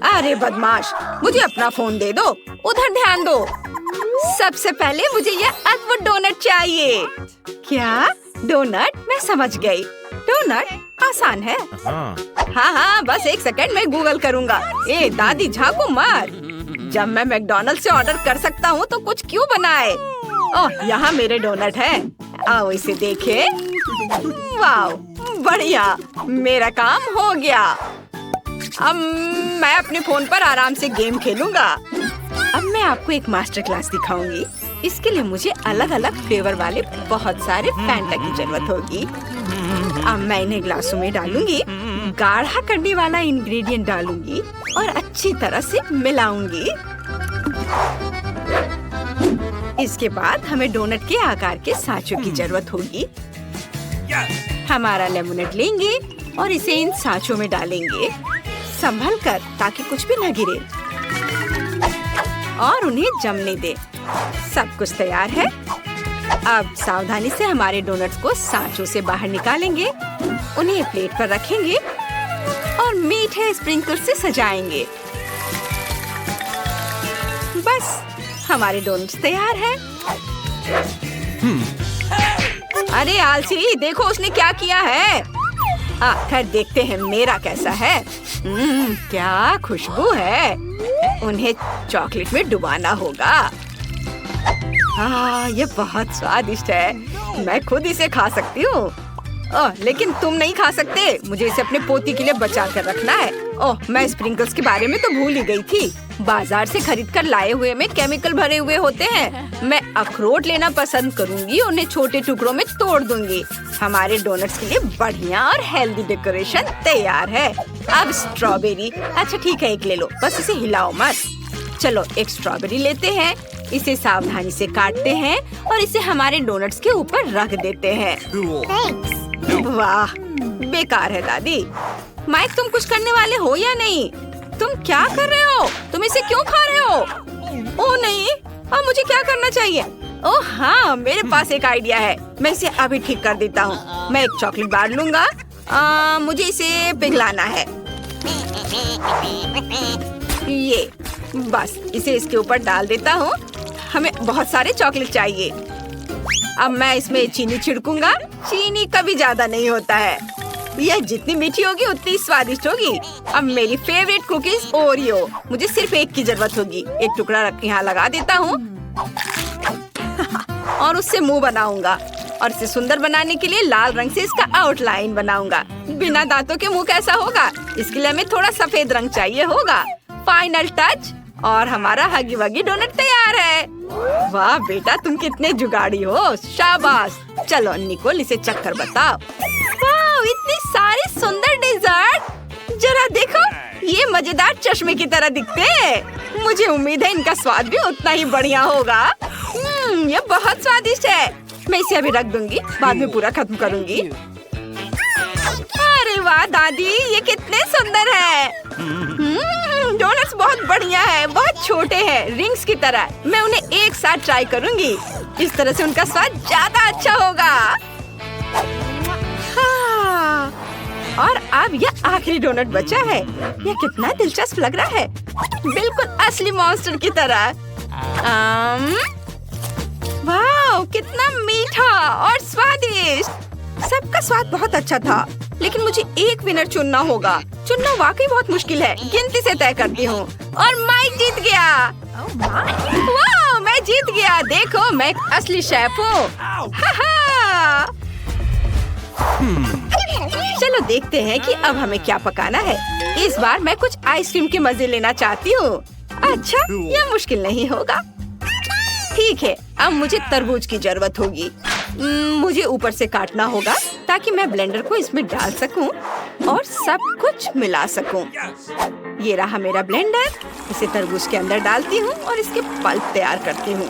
अरे बदमाश, मुझे अपना फोन दे दो, उधर ध्यान दो। सबसे पहले मुझे ये अद्भुत डोनट चाहिए। क्या डोनट? मैं समझ गई। डोनट आसान है। हाँ, बस एक सेकंड में गूगल करूँगा। ए दादी, झांको मत। जब मैं मैकडॉनल्ड्स से ऑर्डर कर सकता हूँ तो कुछ क्यों बनाए? ओह, यहाँ मेरे डोनट है। आओ इसे देखें। वाह, बढ़िया, मेरा काम हो गया। अब मैं अपने फोन पर आराम से गेम खेलूंगा। अब मैं आपको एक मास्टर क्लास दिखाऊंगी। इसके लिए मुझे अलग अलग फ्लेवर वाले बहुत सारे फैंटा की जरूरत होगी। अब मैं इन्हें ग्लासों में डालूंगी, गाढ़ा करने वाला इंग्रेडिएंट डालूंगी और अच्छी तरह से मिलाऊंगी। इसके बाद हमें डोनट के आकार के सांचों की जरूरत होगी। हमारा लेमनेड लेंगे और इसे इन सांचों में डालेंगे, संभल कर ताकि कुछ भी न गिरे, और उन्हें जमने दे। सब कुछ तैयार है। अब सावधानी से हमारे डोनट्स को सांचों से बाहर निकालेंगे, उन्हें प्लेट पर रखेंगे और मीठे स्प्रिंकल से सजाएंगे। बस हमारे डोनट्स तैयार हैं। अरे आलसी, देखो उसने क्या किया है। खैर देखते हैं मेरा कैसा है। क्या खुशबू है। उन्हें चॉकलेट में डुबाना होगा। ये बहुत स्वादिष्ट है। मैं खुद इसे खा सकती हूँ। लेकिन तुम नहीं खा सकते। मुझे इसे अपने पोती के लिए बचा कर रखना है। मैं स्प्रिंकल्स के बारे में तो भूल ही गई थी। बाजार से खरीद कर लाए हुए में केमिकल भरे हुए होते हैं। मैं अखरोट लेना पसंद करूंगी, उन्हें छोटे टुकड़ों में तोड़ दूंगी। हमारे डोनट्स के लिए बढ़िया और हेल्दी डेकोरेशन तैयार है। अब स्ट्रॉबेरी। अच्छा ठीक है, एक ले लो, बस इसे हिलाओ मत। चलो एक स्ट्रॉबेरी लेते हैं, इसे सावधानी से काटते हैं और इसे हमारे डोनट्स के ऊपर रख देते हैं। वाह, बेकार है दादी। माइक, तुम कुछ करने वाले हो या नहीं? तुम क्या कर रहे हो? तुम इसे क्यों खा रहे हो? ओह नहीं, अब मुझे क्या करना चाहिए? ओह हाँ, मेरे पास एक आइडिया है। मैं इसे अभी ठीक कर देता हूँ। मैं एक चॉकलेट बार लूंगा। मुझे इसे पिघलाना है। ये बस, इसे इसके ऊपर डाल देता हूँ। हमें बहुत सारे चॉकलेट चाहिए। अब मैं इसमें चीनी छिड़कूंगा। चीनी कभी ज्यादा नहीं होता है। यह जितनी मीठी होगी उतनी स्वादिष्ट होगी। अब मेरी फेवरेट कुकीज ओरियो। मुझे सिर्फ एक की जरूरत होगी। एक टुकड़ा यहाँ लगा देता हूँ और उससे मुंह बनाऊंगा। और इसे सुंदर बनाने के लिए लाल रंग से इसका आउटलाइन बनाऊंगा। बिना दांतों के मुंह कैसा होगा? इसके लिए हमें थोड़ा सफेद रंग चाहिए होगा। फाइनल टच और हमारा हगी वगी डोनट तैयार है। वाह बेटा, तुम कितने जुगाड़ी हो। शाबाश। चलो निकोल, इसे चक्कर बताओ। वाह, इतनी सारी सुंदर डेजर्ट। जरा देखो, ये मजेदार चश्मे की तरह दिखते हैं। मुझे उम्मीद है इनका स्वाद भी उतना ही बढ़िया होगा। ये बहुत स्वादिष्ट है। मैं इसे अभी रख दूंगी, बाद में पूरा खत्म करूंगी। अरे वाह दादी, ये कितने सुंदर है। डोनट्स बहुत बढ़िया है, बहुत छोटे हैं, रिंग्स की तरह। मैं उन्हें एक साथ ट्राई करूंगी। इस तरह से उनका स्वाद ज्यादा अच्छा होगा। और अब यह आखिरी डोनट बचा है। यह कितना दिलचस्प लग रहा है, बिल्कुल असली मॉन्स्टर की तरह। वाह, कितना मीठा और स्वादिष्ट। सबका स्वाद बहुत अच्छा था, लेकिन मुझे एक विनर चुनना होगा। चुनना वाकई बहुत मुश्किल है। गिनती से तय करती हूँ और माइक जीत गया। वाह, मैं जीत गया। देखो, मैं एक असली शेफ हूँ। चलो देखते हैं कि अब हमें क्या पकाना है। इस बार मैं कुछ आइसक्रीम के मजे लेना चाहती हूँ। अच्छा, यह मुश्किल नहीं होगा। ठीक है, अब मुझे तरबूज की जरूरत होगी। मुझे ऊपर से काटना होगा ताकि मैं ब्लेंडर को इसमें डाल सकूं और सब कुछ मिला सकूं। ये रहा मेरा ब्लेंडर। इसे तरबूज के अंदर डालती हूँ और इसके पल्प तैयार करती हूँ।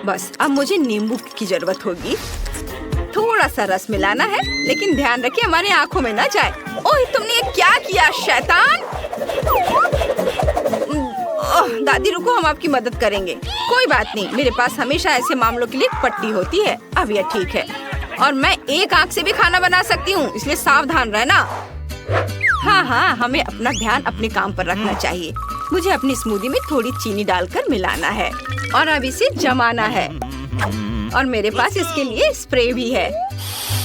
बस अब मुझे नींबू की जरूरत होगी। थोड़ा सा रस मिलाना है, लेकिन ध्यान रखिए हमारी आंखों में ना जाए। ओह, तुमने ये क्या किया शैतान? दादी रुको, हम आपकी मदद करेंगे। कोई बात नहीं, मेरे पास हमेशा ऐसे मामलों के लिए पट्टी होती है। अब यह ठीक है। और मैं एक आंख से भी खाना बना सकती हूँ, इसलिए सावधान रहना। हाँ हाँ, हमें अपना ध्यान अपने काम पर रखना चाहिए। मुझे अपनी स्मूदी में थोड़ी चीनी डालकर मिलाना है और अब इसे जमाना है। और मेरे पास इसके लिए स्प्रे भी है।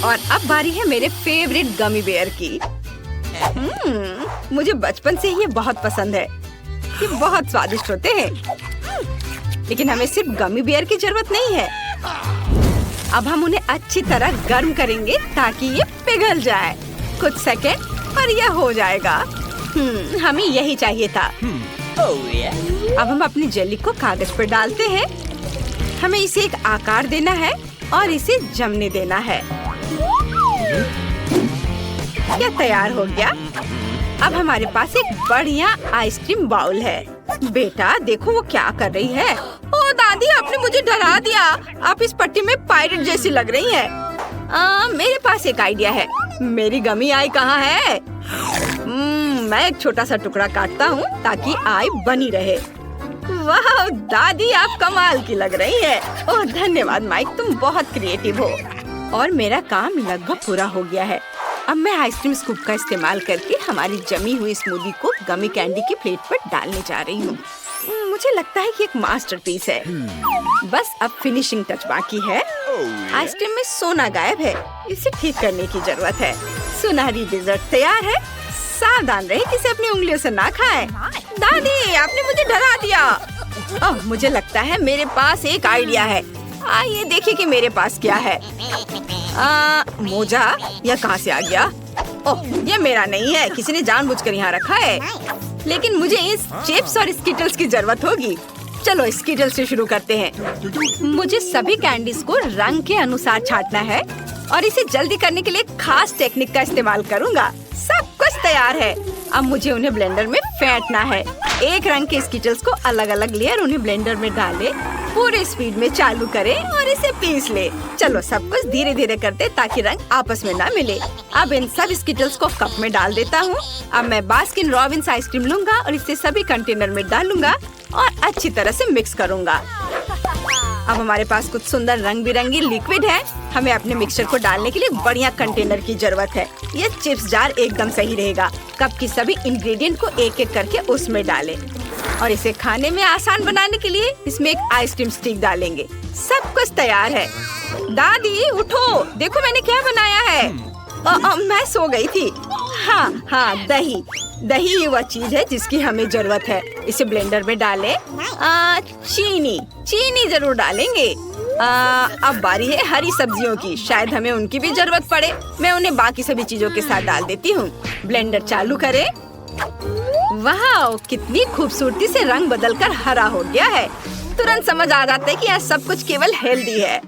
और अब बारी है मेरे फेवरेट गमी बेयर की। मुझे बचपन से ये बहुत पसंद है। ये बहुत स्वादिष्ट होते हैं। लेकिन हमें सिर्फ गमी बेयर की जरूरत नहीं है। अब हम उन्हें अच्छी तरह गर्म करेंगे ताकि ये पिघल जाए। कुछ सेकंड और यह हो जाएगा। हमें यही चाहिए था। अब हम अपनी जेली को कागज पर डालते हैं। हमें इसे एक आकार देना है और इसे जमने देना है। यह तैयार हो गया। अब हमारे पास एक बढ़िया आइसक्रीम बाउल है। बेटा देखो वो क्या कर रही है। ओ दादी, आपने मुझे डरा दिया। आप इस पट्टी में पायरेट जैसी लग रही हैं। मेरे पास एक आइडिया है। मेरी गमी आई कहाँ है? मैं एक छोटा सा टुकड़ा काटता हूँ ताकि आई बनी रहे। वाह दादी, आप कमाल की लग रही है। ओह धन्यवाद माइक, तुम बहुत क्रिएटिव हो। और मेरा काम लगभग पूरा हो गया है। अब मैं आइसक्रीम स्कूप का इस्तेमाल करके हमारी जमी हुई स्मूदी को गमी कैंडी की प्लेट पर डालने जा रही हूँ। मुझे लगता है कि एक मास्टरपीस है। बस अब फिनिशिंग टच बाकी है। आइसक्रीम में सोना गायब है। इसे ठीक करने की जरूरत है। सुनहरी डिजर्ट तैयार है। सावधान रहे कि इसे अपनी उंगलियों से ना खाएं। दादी, आपने मुझे डरा दिया। ओह, मुझे लगता है मेरे पास एक आइडिया है। आइए देखिए कि मेरे पास क्या है। मोजा, यह कहाँ से आ गया? ओह, यह मेरा नहीं है। किसी ने जानबूझकर यहाँ रखा है। लेकिन मुझे इस चिप्स और स्किटल्स की जरूरत होगी। चलो स्किटल्स से शुरू करते हैं। मुझे सभी कैंडीज को रंग के अनुसार छांटना है और इसे जल्दी करने के लिए खास टेक्निक का इस्तेमाल करूँगा। सब कुछ तैयार है। अब मुझे उन्हें ब्लेंडर में फेंटना है। एक रंग के स्किटल्स को अलग अलग लेयर उन्हें ब्लेंडर में डालें, पूरे स्पीड में चालू करें और इसे पीस ले। चलो सब कुछ धीरे धीरे करते ताकि रंग आपस में ना मिले। अब इन सब स्किटल्स को कप में डाल देता हूँ। अब मैं बास्किन रॉबिन्स आइसक्रीम लूंगा और इसे सभी कंटेनर में डालूंगा और अच्छी तरह से मिक्स करूंगा। अब हमारे पास कुछ सुंदर रंग बिरंगी लिक्विड है। हमें अपने मिक्सचर को डालने के लिए बढ़िया कंटेनर की जरूरत है। ये चिप्स जार एकदम सही रहेगा। कप की सभी इंग्रेडिएंट को एक एक करके उसमें डालें और इसे खाने में आसान बनाने के लिए इसमें एक आइसक्रीम स्टिक डालेंगे। सब कुछ तैयार है। दादी उठो, देखो मैंने क्या बनाया है। मैं सो गई थी। हाँ, दही। दही ही वह चीज है जिसकी हमें जरूरत है। इसे ब्लेंडर में डालें। चीनी जरूर डालेंगे। अब बारी है हरी सब्जियों की। शायद हमें उनकी भी जरूरत पड़े। मैं उन्हें बाकी सभी चीजों के साथ डाल देती हूँ। ब्लेंडर चालू करें। वाह, कितनी खूबसूरती से रंग बदलकर हरा हो गया है। तुरंत समझ आ जाता है कि यह सब कुछ केवल हेल्दी है।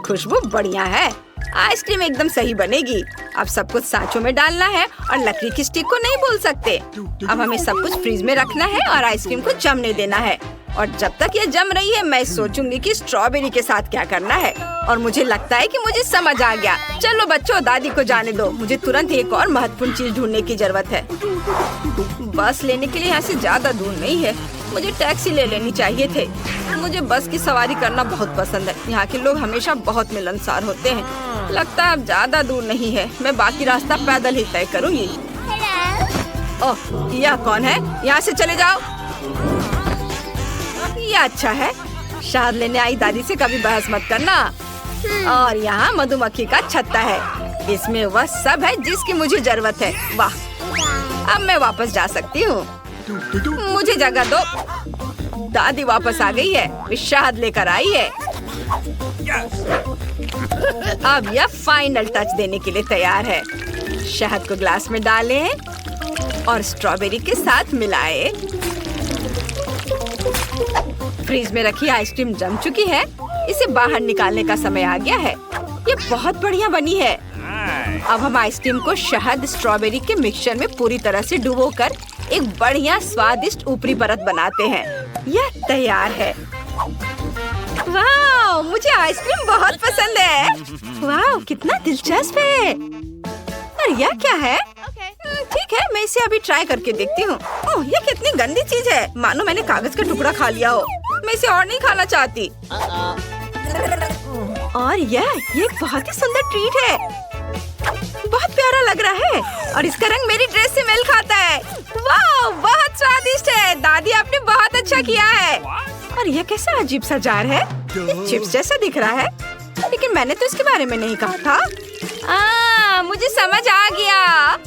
खुशबू बढ़िया है। आइसक्रीम एकदम सही बनेगी। अब सब कुछ सांचों में डालना है और लकड़ी की स्टिक को नहीं भूल सकते। अब हमें सब कुछ फ्रीज में रखना है और आइसक्रीम को जमने देना है। और जब तक ये जम रही है मैं सोचूंगी कि स्ट्रॉबेरी के साथ क्या करना है। और मुझे लगता है कि मुझे समझ आ गया। चलो बच्चों, दादी को जाने दो। मुझे तुरंत एक और महत्वपूर्ण चीज ढूंढने की जरूरत है। बस लेने के लिए यहाँ से ज्यादा दूर नहीं है। मुझे टैक्सी ले लेनी चाहिए थे। मुझे बस की सवारी करना बहुत पसंद है। यहाँ के लोग हमेशा बहुत मिलनसार होते हैं। लगता है अब ज्यादा दूर नहीं है। मैं बाकी रास्ता पैदल ही तय करूँगी। ओह, यह कौन है? यहाँ से चले जाओ। ये अच्छा है। शहद लेने आई दादी से कभी बहस मत करना। और यहाँ मधुमक्खी का छत्ता है। इसमें वह सब है जिसकी मुझे जरूरत है। वाह, अब मैं वापस जा सकती हूँ। मुझे जगह दो। दादी वापस आ गई है। वे शहद लेकर आई है। अब यह फाइनल टच देने के लिए तैयार है। शहद को ग्लास में डालें और स्ट्रॉबेरी के साथ मिलाएं। फ्रीज में रखी आइसक्रीम जम चुकी है। इसे बाहर निकालने का समय आ गया है। ये बहुत बढ़िया बनी है। अब हम आइसक्रीम को शहद स्ट्रॉबेरी के मिक्सचर में पूरी तरह से डुबोकर एक बढ़िया स्वादिष्ट ऊपरी परत बनाते हैं। यह तैयार है। वाह, मुझे आइसक्रीम बहुत पसंद है। वाह, कितना दिलचस्प है। और यह क्या है? ठीक है, मैं इसे अभी ट्राई करके देखती हूँ। ओह, ये कितनी गंदी चीज है। मानो मैंने कागज का टुकड़ा खा लिया हो। मैं इसे और नहीं खाना चाहती। और यह एक बहुत ही सुंदर ट्रीट है। बहुत प्यारा लग रहा है और इसका रंग मेरी ड्रेस से मेल खाता है। वाह, बहुत स्वादिष्ट है। दादी आपने बहुत अच्छा किया है। और यह कैसा अजीब सा जार है? ये चिप्स जैसा दिख रहा है, लेकिन मैंने तो इसके बारे में नहीं कहा था। मुझे समझ आ गया।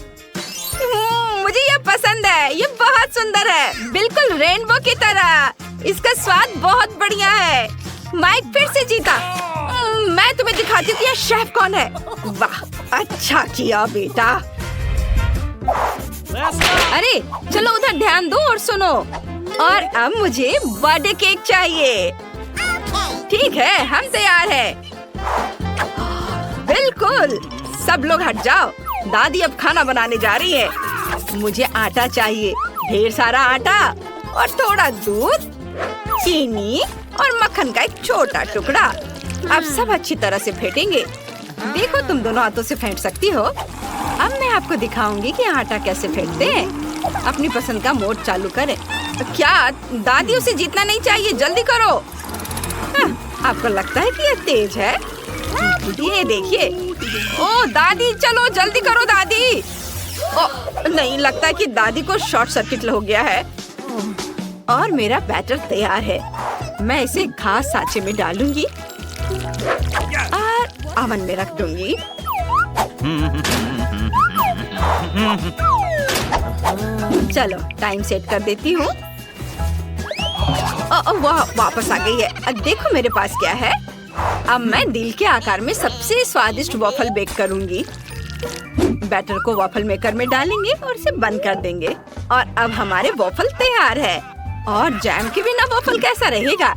मुझे यह पसंद है। ये बहुत सुंदर है, बिल्कुल रेनबो की तरह। इसका स्वाद बहुत बढ़िया है। माइक फिर से जीता। मैं तुम्हें दिखाती हूँ कि यह शेफ कौन है। वाह, अच्छा किया बेटा। अरे चलो उधर ध्यान दो और सुनो। और अब मुझे बर्थडे केक चाहिए। ठीक है, हम तैयार हैं। बिल्कुल, सब लोग हट जाओ। दादी अब खाना बनाने जा रही है। मुझे आटा चाहिए, ढेर सारा आटा और थोड़ा दूध, चीनी और मक्खन का एक छोटा टुकड़ा। अब सब अच्छी तरह से फेंटेंगे। देखो, तुम दोनों हाथों से फेंट सकती हो। अब मैं आपको दिखाऊंगी कि आटा कैसे फेंटते हैं। अपनी पसंद का मोड चालू करें। क्या दादी, उसे जीतना नहीं चाहिए, जल्दी करो। आपको लगता है कि ये तेज है? ये देखिए। ओ दादी, चलो जल्दी करो दादी। ओ नहीं, लगता है कि दादी को शॉर्ट सर्किट हो गया है। और मेरा बैटर तैयार है। मैं इसे खास सांचे में डालूंगी और ओवन में रख दूंगी। चलो टाइम सेट कर देती हूँ। वाह, वापस आ गई है। देखो मेरे पास क्या है। अब मैं दिल के आकार में सबसे स्वादिष्ट वॉफल बेक करूंगी। बैटर को वॉफल मेकर में डालेंगे और इसे बंद कर देंगे। और अब हमारे वॉफल तैयार है। और जैम के बिना वॉफल कैसा रहेगा?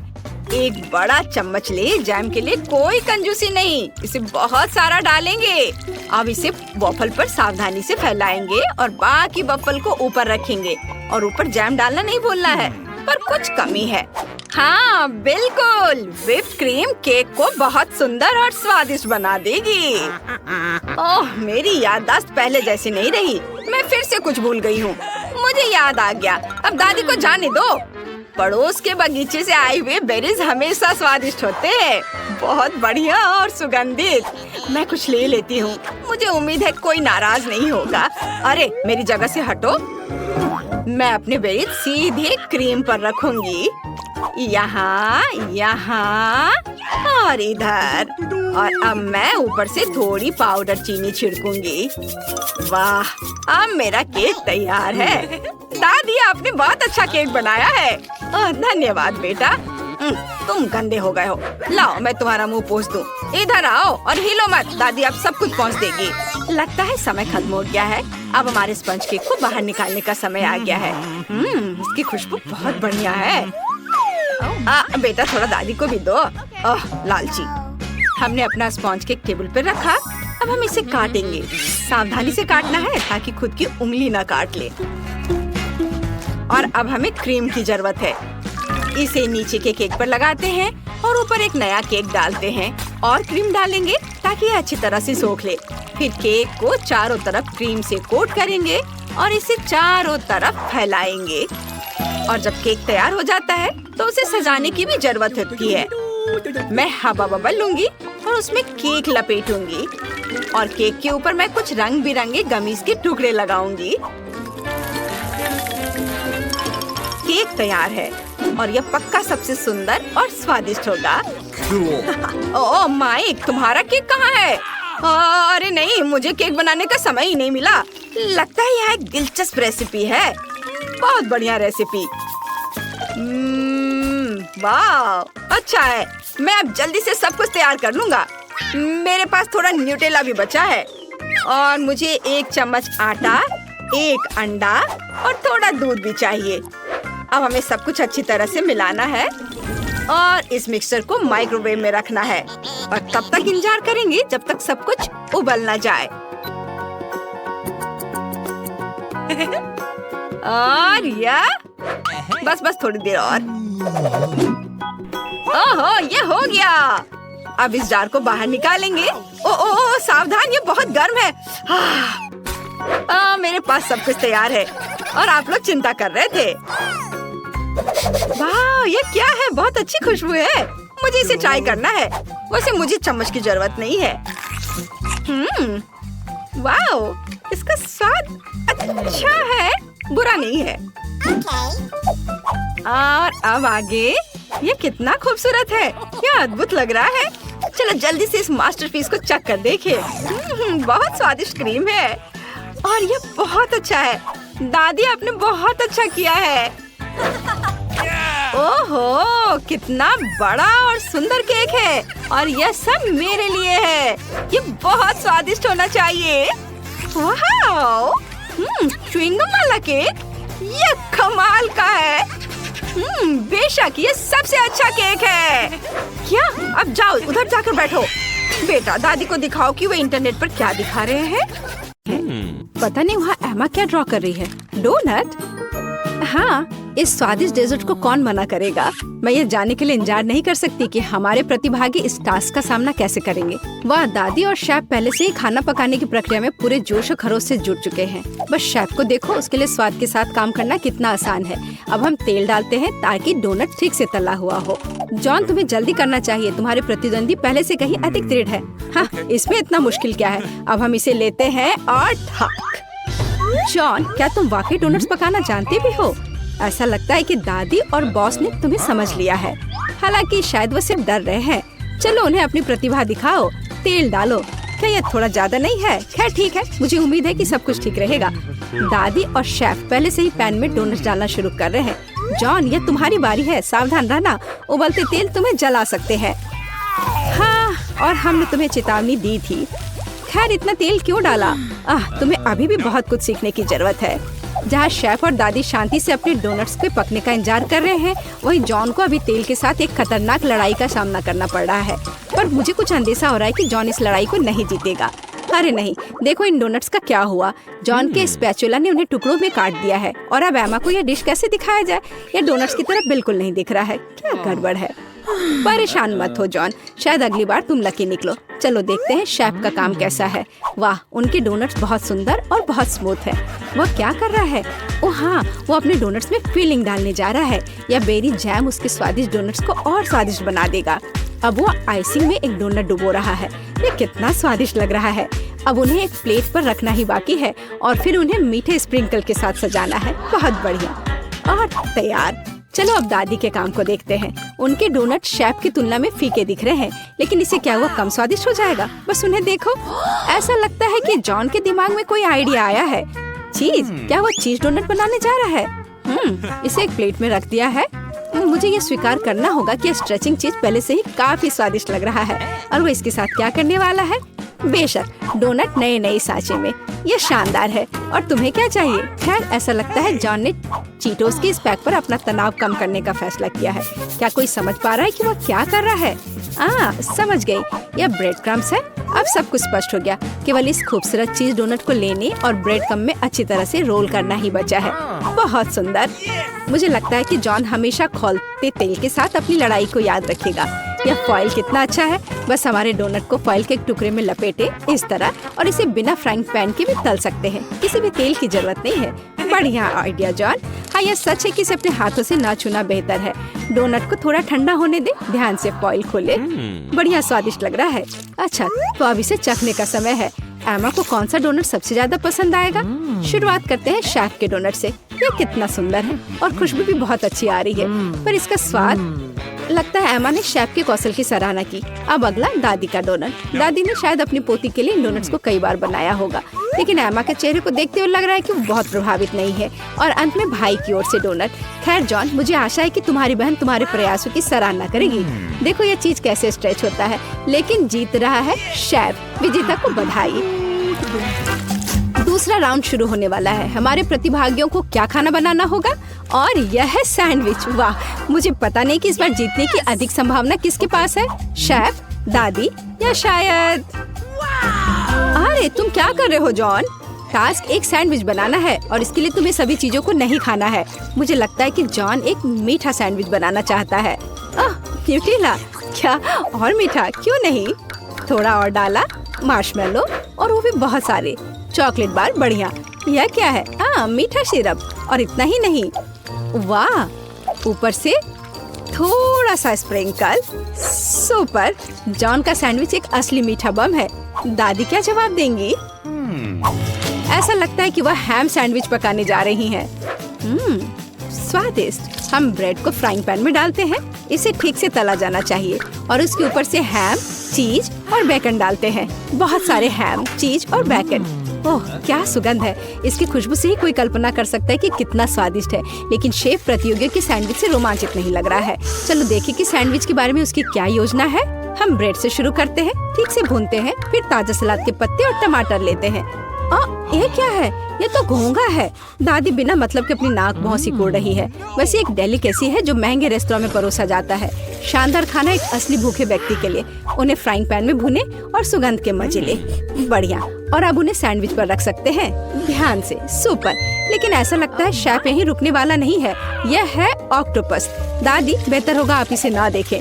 एक बड़ा चम्मच ले। जैम के लिए कोई कंजूसी नहीं, इसे बहुत सारा डालेंगे। अब इसे वॉफल पर सावधानी से फैलाएंगे और बाकी वॉफल को ऊपर रखेंगे। और ऊपर जैम डालना नहीं भूलना है, पर कुछ कमी है। हाँ बिल्कुल, व्हिप्ड क्रीम केक को बहुत सुंदर और स्वादिष्ट बना देगी। ओह, मेरी याददाश्त पहले जैसी नहीं रही। मैं फिर से कुछ भूल गई हूँ। मुझे याद आ गया। अब दादी को जाने दो। पड़ोस के बगीचे से आए हुए बेरीज हमेशा स्वादिष्ट होते हैं, बहुत बढ़िया और सुगंधित। मैं कुछ ले लेती हूँ। मुझे उम्मीद है कोई नाराज नहीं होगा। अरे मेरी जगह से हटो। मैं अपने बेरीज सीधे क्रीम पर रखूंगी। यहाँ, यहाँ और इधर। और अब मैं ऊपर से थोड़ी पाउडर चीनी छिड़कूंगी। वाह, अब मेरा केक तैयार है। दादी, आपने बहुत अच्छा केक बनाया है। धन्यवाद बेटा। तुम गंदे हो गए हो। लाओ मैं तुम्हारा मुंह पोंछ दूं। इधर आओ और हिलो मत, दादी अब सब कुछ पोंछ देगी। लगता है समय खत्म हो गया है। अब हमारे स्पंज केक को बाहर निकालने का समय आ गया है। इसकी खुशबू बहुत बढ़िया है। बेटा थोड़ा दादी को भी दो। ओह लालची। हमने अपना स्पॉन्ज केक टेबल पर रखा। अब हम इसे काटेंगे। सावधानी से काटना है ताकि खुद की उंगली न काट ले। और अब हमें क्रीम की जरूरत है। इसे नीचे के केक पर लगाते हैं और ऊपर एक नया केक डालते हैं और क्रीम डालेंगे ताकि ये अच्छी तरह से सोख ले। फिर केक को चारों तरफ क्रीम से कोट करेंगे और इसे चारों तरफ फैलाएंगे। और जब केक तैयार हो जाता है तो उसे सजाने की भी जरूरत होती है। मैं हवा बबल लूंगी और उसमें केक लपेटूंगी और केक के ऊपर मैं कुछ रंग बिरंगे गमीज के टुकड़े लगाऊंगी। केक तैयार है और यह पक्का सबसे सुंदर और स्वादिष्ट होगा। ओह माइक, तुम्हारा केक कहाँ है? अरे नहीं, मुझे केक बनाने का समय ही नहीं मिला। लगता है यह एक दिलचस्प रेसिपी है। बहुत बढ़िया रेसिपी। वाह, अच्छा है। मैं अब जल्दी से सब कुछ तैयार कर लूंगा। मेरे पास थोड़ा न्यूटेला भी बचा है और मुझे 1 चम्मच आटा, 1 अंडा और थोड़ा दूध भी चाहिए। अब हमें सब कुछ अच्छी तरह से मिलाना है और इस मिक्सचर को माइक्रोवेव में रखना है और तब तक इंतजार करेंगे जब तक सब कुछ उबल न जाए। और यह बस थोड़ी देर और। ओहो, ये हो गया। अब इस जार को बाहर निकालेंगे। ओ सावधान, ये बहुत गर्म है। मेरे पास सब कुछ तैयार है और आप लोग चिंता कर रहे थे। वाह, ये क्या है? बहुत अच्छी खुशबू है। मुझे इसे ट्राई करना है। वैसे मुझे चम्मच की जरूरत नहीं है। वाओ, इसका स्वाद अच्छा है, बुरा नहीं है। और अब आगे, ये कितना खूबसूरत है, क्या अद्भुत लग रहा है। चलो जल्दी से इस मास्टरपीस को चख कर देखें। बहुत स्वादिष्ट क्रीम है और ये बहुत अच्छा है। दादी आपने बहुत अच्छा किया है। ओहो, कितना बड़ा और सुंदर केक है और यह सब मेरे लिए है। ये बहुत स्वादिष्ट होना चाहिए। वाह, च्युइंगम वाला केक, ये कमाल का है। बेशक ये सबसे अच्छा केक है। क्या? अब जाओ उधर जाकर बैठो। बेटा, दादी को दिखाओ कि वो इंटरनेट पर क्या दिखा रहे हैं। पता नहीं वहाँ एमा क्या ड्रॉ कर रही है। डोनट? हाँ, इस स्वादिष्ट डेजर्ट को कौन मना करेगा। मैं ये जानने के लिए इंतजार नहीं कर सकती कि हमारे प्रतिभागी इस टास्क का सामना कैसे करेंगे। वाह, दादी और शेफ पहले से ही खाना पकाने की प्रक्रिया में पूरे जोश और खरोश से जुट चुके हैं। बस शेफ को देखो, उसके लिए स्वाद के साथ काम करना कितना आसान है। अब हम तेल डालते हैं ताकि डोनट ठीक से तला हुआ हो। जॉन, तुम्हें जल्दी करना चाहिए, तुम्हारे प्रतिद्वंदी पहले से कहीं अधिक दृढ़ है। हाँ, इसमें इतना मुश्किल क्या है। अब हम इसे लेते हैं और ठक। जॉन, क्या तुम वाकई डोनट्स पकाना जानते भी हो? ऐसा लगता है कि दादी और बॉस ने तुम्हें समझ लिया है। हालांकि शायद वो सिर्फ डर रहे हैं। चलो उन्हें अपनी प्रतिभा दिखाओ। तेल डालो। क्या ये थोड़ा ज्यादा नहीं है? खैर ठीक है, मुझे उम्मीद है कि सब कुछ ठीक रहेगा। दादी और शेफ पहले से ही पैन में डोनट्स डालना शुरू कर रहे हैं। जॉन, ये तुम्हारी बारी है, सावधान रहना, उबलते तेल तुम्हें जला सकते हैं। हाँ, और हमने तुम्हें चेतावनी दी थी। खैर इतना तेल क्यों डाला? तुम्हें अभी भी बहुत कुछ सीखने की जरूरत है। जहाँ शेफ और दादी शांति से अपने डोनट्स के पकने का इंतजार कर रहे हैं, वहीं जॉन को अभी तेल के साथ एक खतरनाक लड़ाई का सामना करना पड़ रहा है। पर मुझे कुछ अंदेशा हो रहा है कि जॉन इस लड़ाई को नहीं जीतेगा। अरे नहीं, देखो इन डोनट्स का क्या हुआ। जॉन के स्पैचुला ने उन्हें टुकड़ों में काट दिया है और अब एमा को यह डिश कैसे दिखाया जाए? यह डोनट्स की तरह बिल्कुल नहीं दिख रहा है। क्या गड़बड़ है? परेशान मत हो जॉन, शायद अगली बार तुम लकी निकलो। चलो देखते हैं शेफ का काम कैसा है। वाह, उनके डोनट्स बहुत सुंदर और बहुत स्मूथ है। वह क्या कर रहा है? ओह हाँ, वो अपने डोनट्स में फिलिंग डालने जा रहा है। यह बेरी जैम उसके स्वादिष्ट डोनट्स को और स्वादिष्ट बना देगा। अब वो आइसिंग में एक डोनट डुबो रहा है। ये कितना स्वादिष्ट लग रहा है। अब उन्हें एक प्लेट पर रखना ही बाकी है और फिर उन्हें मीठे स्प्रिंकल के साथ सजाना है। बहुत बढ़िया और तैयार। चलो अब दादी के काम को देखते हैं। उनके डोनट शेफ की तुलना में फीके दिख रहे हैं, लेकिन इससे क्या हुआ कम स्वादिष्ट हो जाएगा? बस उन्हें देखो। ऐसा लगता है कि जॉन के दिमाग में कोई आइडिया आया है। चीज? क्या वो चीज डोनट बनाने जा रहा है? इसे एक प्लेट में रख दिया है। मुझे ये स्वीकार करना होगा कि स्ट्रेचिंग चीज पहले से ही काफी स्वादिष्ट लग रहा है। और वो इसके साथ क्या करने वाला है? बेशक डोनट नए सांचे में। ये शानदार है। और तुम्हें क्या चाहिए? खैर ऐसा लगता है जॉन ने चीटोस के इस पैक पर अपना तनाव कम करने का फैसला किया है। क्या कोई समझ पा रहा है कि वो क्या कर रहा है? समझ गई, यह ब्रेड क्रम्स है। अब सब कुछ स्पष्ट हो गया। केवल इस खूबसूरत चीज डोनट को लेने और ब्रेड क्रम्ब में अच्छी तरह से रोल करना ही बचा है। बहुत सुंदर। मुझे लगता है कि जॉन हमेशा खौलते तेल के साथ अपनी लड़ाई को याद रखेगा। यह फॉइल कितना अच्छा है। बस हमारे डोनट को फॉइल के एक टुकड़े में लपेटे इस तरह और इसे बिना फ्राइंग पैन के भी तल सकते हैं। किसी भी तेल की जरूरत नहीं है। बढ़िया आइडिया जॉन। हाँ, यह सच है कि इसे अपने हाथों से ना छूना बेहतर है। डोनट को थोड़ा ठंडा होने दे, ध्यान से फॉइल खोले। बढ़िया स्वादिष्ट लग रहा है। अच्छा, तो अब इसे चखने का समय है। एमा को कौन सा डोनट सबसे ज्यादा पसंद आएगा? शुरुआत करते हैं शेफ के डोनट से। ये कितना सुंदर है और खुशबू भी बहुत अच्छी आ रही है, पर इसका स्वाद, लगता है एमा ने शेफ के कौशल की सराहना की। अब अगला दादी का डोनट। दादी ने शायद अपनी पोती के लिए डोनट्स को कई बार बनाया होगा, लेकिन एमा के चेहरे को देखते हुए लग रहा है कि वो बहुत प्रभावित नहीं है। और अंत में भाई की ओर से डोनट। खैर जॉन, मुझे आशा है कि तुम्हारी बहन तुम्हारे प्रयासों की सराहना करेगी। देखो ये चीज कैसे स्ट्रेच होता है, लेकिन जीत रहा है शेफ। विजेता को बधाई। दूसरा राउंड शुरू होने वाला है। हमारे प्रतिभागियों को क्या खाना बनाना होगा? और यह है सैंडविच। वाह, मुझे पता नहीं कि इस बार जीतने की अधिक संभावना किसके पास है, शेफ, दादी या शायद। अरे तुम क्या कर रहे हो जॉन? टास्क एक सैंडविच बनाना है और इसके लिए तुम्हें सभी चीजों को नहीं खाना है। मुझे लगता है कि जॉन एक मीठा सैंडविच बनाना चाहता है। न्यूटेला? क्या और मीठा क्यों नहीं? थोड़ा और डाला, मार्शमेलो और वो भी बहुत सारे चॉकलेट बार। बढ़िया। यह क्या है? मीठा सिरप। और इतना ही नहीं, वाह, ऊपर से थोड़ा सा स्प्रिंकल। सुपर। जॉन का सैंडविच एक असली मीठा बम है। दादी क्या जवाब देंगी? ऐसा लगता है कि वह हैम सैंडविच पकाने जा रही हैं। स्वादिष्ट। हम ब्रेड को फ्राइंग पैन में डालते हैं। इसे ठीक से तला जाना चाहिए और उसके ऊपर से हैम, चीज और बेकन डालते हैं। बहुत सारे हैम, चीज और बेकन। ओह, क्या सुगंध है। इसकी खुशबू से ही कोई कल्पना कर सकता है कि कितना स्वादिष्ट है। लेकिन शेफ प्रतियोगियों के सैंडविच से रोमांचित नहीं लग रहा है। चलो देखें कि सैंडविच के बारे में उसकी क्या योजना है। हम ब्रेड से शुरू करते हैं, ठीक से भूनते हैं, फिर ताजा सलाद के पत्ते और टमाटर लेते हैं। ये क्या है? ये तो घोंघा है। दादी बिना मतलब के अपनी नाक बहुत सिकोड़ रही है। वैसे एक डेलिकेसी है जो महंगे रेस्तरां में परोसा जाता है। शानदार खाना एक असली भूखे व्यक्ति के लिए। उन्हें फ्राइंग पैन में भुने और सुगंध के मजे ले। बढ़िया। और अब उन्हें सैंडविच पर रख सकते हैं। ध्यान से। सुपर। लेकिन ऐसा लगता है शेफ यहीं रुकने वाला नहीं है। यह है ऑक्टोपस। दादी, बेहतर होगा आप इसे ना देखें।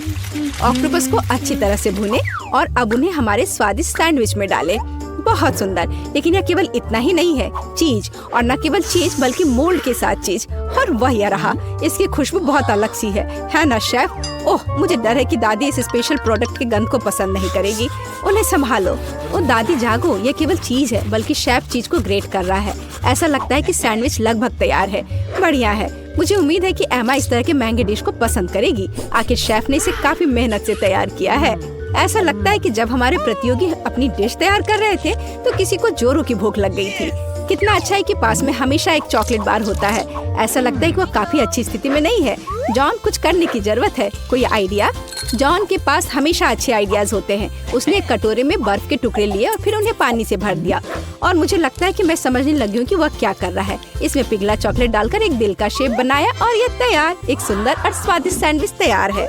ऑक्टोपस को अच्छी तरह से भुने और अब उन्हें हमारे स्वादिष्ट सैंडविच में डालें। बहुत सुंदर। लेकिन यह केवल इतना ही नहीं है। चीज, और न केवल चीज बल्कि मोल्ड के साथ चीज। और वह यह रहा। इसकी खुशबू बहुत अलग सी है ना शेफ? ओह, मुझे डर है कि दादी इस स्पेशल प्रोडक्ट के गंध को पसंद नहीं करेगी। उन्हें संभालो। ओ दादी जागो, ये केवल चीज है बल्कि शेफ चीज को ग्रेट कर रहा है। ऐसा लगता है कि सैंडविच लगभग तैयार है। बढ़िया है। मुझे उम्मीद है कि एमा इस तरह के महंगे डिश को पसंद करेगी। आखिर शेफ ने इसे काफी मेहनत से तैयार किया है। ऐसा लगता है कि जब हमारे प्रतियोगी अपनी डिश तैयार कर रहे थे तो किसी को जोरों की भूख लग गई थी। कितना अच्छा है कि पास में हमेशा एक चॉकलेट बार होता है। ऐसा लगता है कि वह काफी अच्छी स्थिति में नहीं है। जॉन, कुछ करने की जरूरत है। कोई आइडिया? जॉन के पास हमेशा अच्छे आइडियाज होते हैं। उसने एक कटोरे में बर्फ के टुकड़े लिए और फिर उन्हें पानी से भर दिया। और मुझे लगता है कि मैं समझने लगी हूँ कि वह क्या कर रहा है। इसमें पिघला चॉकलेट डालकर एक दिल का शेप बनाया और ये तैयार। एक सुंदर और स्वादिष्ट सैंडविच तैयार है।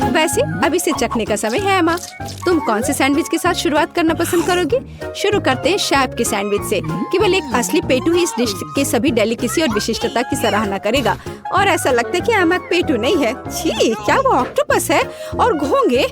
वैसे अब इसे चखने का समय है। एमा, तुम कौन से सैंडविच के साथ शुरुआत करना पसंद करोगी? शुरू करते हैं शेफ के सैंडविच से। केवल एक असली पेटू ही इस डिश के सभी डेलिकेसी और विशिष्टता की सराहना करेगा। और ऐसा लगता है कि एमा पेटू नहीं है। छी, क्या वो ऑक्टोपस है? और घोंगे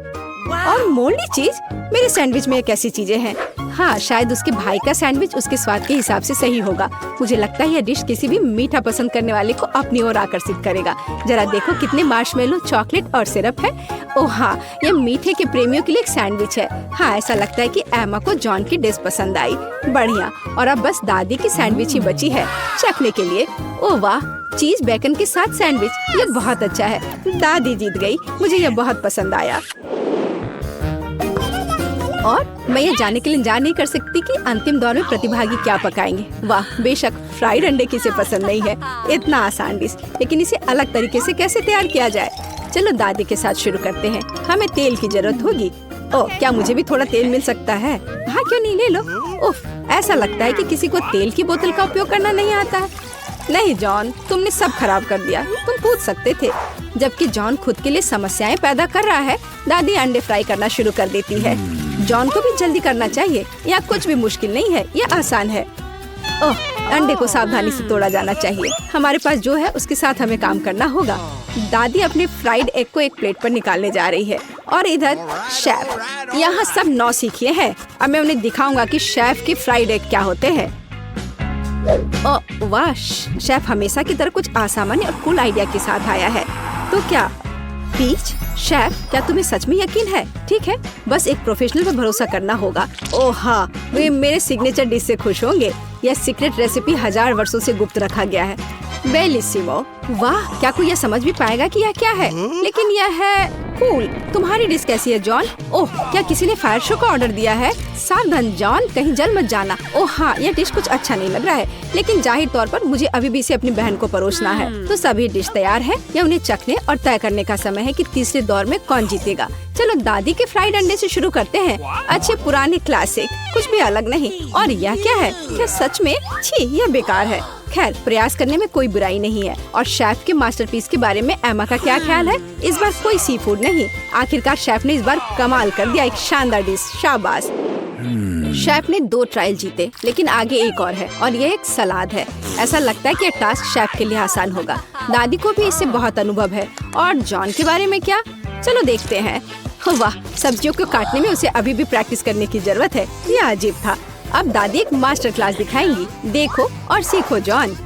और मोल्डी चीज। मेरे सैंडविच में कैसी चीजें हैं? हाँ, शायद उसके भाई का सैंडविच उसके स्वाद के हिसाब से सही होगा। मुझे लगता है यह डिश किसी भी मीठा पसंद करने वाले को अपनी ओर आकर्षित करेगा। जरा देखो कितने मार्शमेलो, चॉकलेट और सिरप है। ओह हाँ, यह मीठे के प्रेमियों के लिए एक सैंडविच है। हाँ, ऐसा लगता है कि एमा को जॉन की डिश पसंद आई। बढ़िया। और अब बस दादी की सैंडविच ही बची है चखने के लिए। ओह वाह, चीज बेकन के साथ सैंडविच। ये बहुत अच्छा है। दादी जीत गई। मुझे यह बहुत पसंद आया। और मैं ये जानने के लिए इंतजार नहीं कर सकती कि अंतिम दौर में प्रतिभागी क्या पकाएंगे। वाह, बेशक फ्राइड अंडे किसे पसंद नहीं है। इतना आसान डिश, लेकिन इसे अलग तरीके से कैसे तैयार किया जाए? चलो दादी के साथ शुरू करते हैं। हमें तेल की जरूरत होगी। ओह, क्या मुझे भी थोड़ा तेल मिल सकता है? हाँ, क्यों नहीं, ले लो। उफ, ऐसा लगता है कि किसी को तेल की बोतल का उपयोग करना नहीं आता है। नहीं जॉन, तुमने सब खराब कर दिया। तुम पूछ सकते थे। जबकि जॉन खुद के लिए समस्याएं पैदा कर रहा है, दादी अंडे फ्राई करना शुरू कर देती है। जॉन को भी जल्दी करना चाहिए। यह कुछ भी मुश्किल नहीं है, यह आसान है। ओह, अंडे को सावधानी से तोड़ा जाना चाहिए। हमारे पास जो है उसके साथ हमें काम करना होगा। दादी अपने फ्राइड एग को एक प्लेट पर निकालने जा रही है और इधर शेफ यहाँ सब नौसिखिए हैं। अब मैं उन्हें दिखाऊंगा कि शेफ के फ्राइड एग क्या होते हैं। ओह वाह, शेफ हमेशा की तरह कुछ असामान्य और कूल आइडिया के साथ आया है। तो क्या पीच? शेफ, क्या तुम्हें सच में यकीन है? ठीक है, बस एक प्रोफेशनल पर भरोसा करना होगा। ओह हाँ, वे मेरे सिग्नेचर डिश से खुश होंगे। यह सीक्रेट रेसिपी 1000 वर्षों से गुप्त रखा गया है। बेलिसिमो। वाह, क्या कोई यह समझ भी पाएगा कि यह क्या है? लेकिन यह है कूल। तुम्हारी डिश कैसी है जॉन? ओह, क्या किसी ने फायर शो का ऑर्डर दिया है? सावधान जॉन, कहीं जल मत जाना। ओह हाँ, यह डिश कुछ अच्छा नहीं लग रहा है, लेकिन जाहिर तौर पर मुझे अभी भी इसे अपनी बहन को परोसना है। तो सभी डिश तैयार है। यह उन्हें चखने और तय करने का समय है कि तीसरे दौर में कौन जीतेगा। चलो दादी के फ्राइड अंडे से शुरू करते हैं। अच्छे पुराने क्लासिक, कुछ भी अलग नहीं। और यह क्या है? क्या सच में? छी, यह बेकार है। खैर, प्रयास करने में कोई बुराई नहीं है। और शेफ के मास्टरपीस के बारे में एमा का क्या ख्याल है? इस बार कोई सी फूड नहीं। आखिरकार शेफ ने इस बार कमाल कर दिया। एक शानदार डिश, शाबाश। शेफ ने 2 ट्रायल जीते, लेकिन आगे एक और है और यह एक सलाद है। ऐसा लगता है कि यह टास्क शेफ के लिए आसान होगा। दादी को भी इससे बहुत अनुभव है। और जॉन के बारे में क्या? चलो देखते हैं। वाह, सब्जियों को काटने में उसे अभी भी प्रैक्टिस करने की जरूरत है। यह अजीब था। अब दादी एक मास्टर क्लास दिखाएंगी। देखो और सीखो जॉन।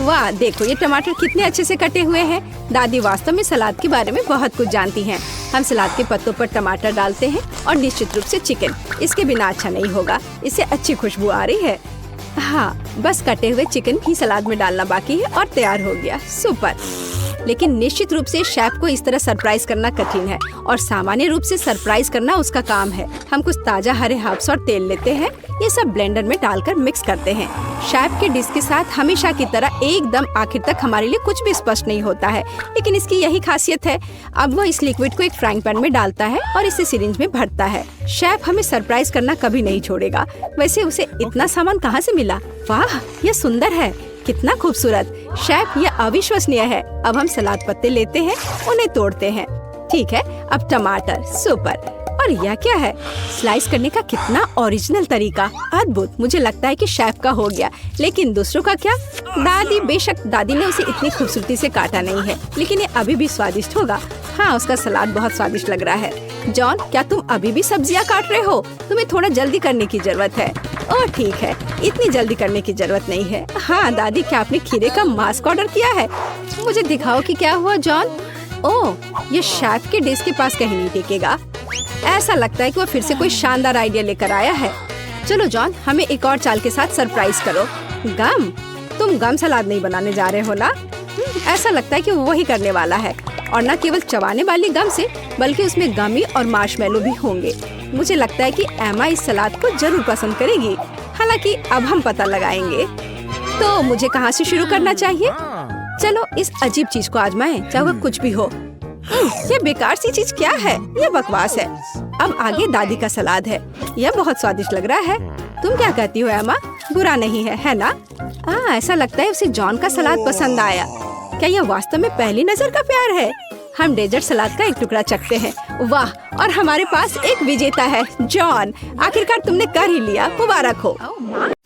वाह, देखो ये टमाटर कितने अच्छे से कटे हुए हैं। दादी वास्तव में सलाद के बारे में बहुत कुछ जानती हैं। हम सलाद के पत्तों पर टमाटर डालते हैं और निश्चित रूप से चिकन। इसके बिना अच्छा नहीं होगा। इससे अच्छी खुशबू आ रही है। हाँ, बस कटे हुए चिकन ही सलाद में डालना बाकी है और तैयार हो गया। सुपर। लेकिन निश्चित रूप से शेफ को इस तरह सरप्राइज करना कठिन है और सामान्य रूप से सरप्राइज करना उसका काम है। हम कुछ ताजा हरे हर्ब्स और तेल लेते हैं। ये सब ब्लेंडर में डालकर मिक्स करते हैं। शेफ के डिश के साथ हमेशा की तरह एकदम आखिर तक हमारे लिए कुछ भी स्पष्ट नहीं होता है, लेकिन इसकी यही खासियत है। अब वो इस लिक्विड को एक फ्राइंग पैन में डालता है और इसे सिरिंज में भरता है। शेफ हमें सरप्राइज करना कभी नहीं छोड़ेगा। वैसे उसे इतना सामान कहाँ से मिला? वाह, ये सुंदर है, कितना खूबसूरत। शेफ, ये अविश्वसनीय है। अब हम सलाद पत्ते लेते हैं, उन्हें तोड़ते हैं। ठीक है, अब टमाटर। सुपर। और यह क्या है? स्लाइस करने का कितना ओरिजिनल तरीका। अद्भुत। मुझे लगता है कि शेफ का हो गया, लेकिन दूसरों का क्या? दादी, बेशक दादी ने उसे इतनी खूबसूरती से काटा नहीं है, लेकिन ये अभी भी स्वादिष्ट होगा। हाँ, उसका सलाद बहुत स्वादिष्ट लग रहा है। जॉन, क्या तुम अभी भी सब्जियां काट रहे हो? तुम्हें थोड़ा जल्दी करने की जरूरत है। ओह ठीक है, इतनी जल्दी करने की जरूरत नहीं है। हाँ दादी, क्या आपने खीरे का मास्क ऑर्डर किया है? मुझे दिखाओ कि क्या हुआ जॉन। ओह, ये शेफ के डिश के पास कहीं नहीं टिकेगा। ऐसा लगता है कि वो फिर से कोई शानदार आइडिया लेकर आया है। चलो जॉन, हमें एक और चाल के साथ सरप्राइज करो। गम? तुम गम सलाद नहीं बनाने जा रहे हो ना? ऐसा लगता है कि वो वही करने वाला है, और न केवल चबाने वाली गम से, बल्कि उसमें गमी और मार्शमेलो भी होंगे। मुझे लगता है कि एमा इस सलाद को जरूर पसंद करेगी। हालांकि अब हम पता लगाएंगे। तो मुझे कहाँ से शुरू करना चाहिए? चलो इस अजीब चीज को आजमाएं, चाहे वो कुछ भी हो। ये बेकार सी चीज क्या है? ये बकवास है। अब आगे दादी का सलाद है। यह बहुत स्वादिष्ट लग रहा है। तुम क्या कहती हो एमा? बुरा नहीं है ना? ऐसा लगता है उसे जॉन का सलाद पसंद आया। क्या यह वास्तव में पहली नजर का प्यार है? हम डेजर्ट सलाद का एक टुकड़ा चखते हैं। वाह, और हमारे पास एक विजेता है। जॉन, आखिरकार तुमने कर ही लिया। मुबारक हो।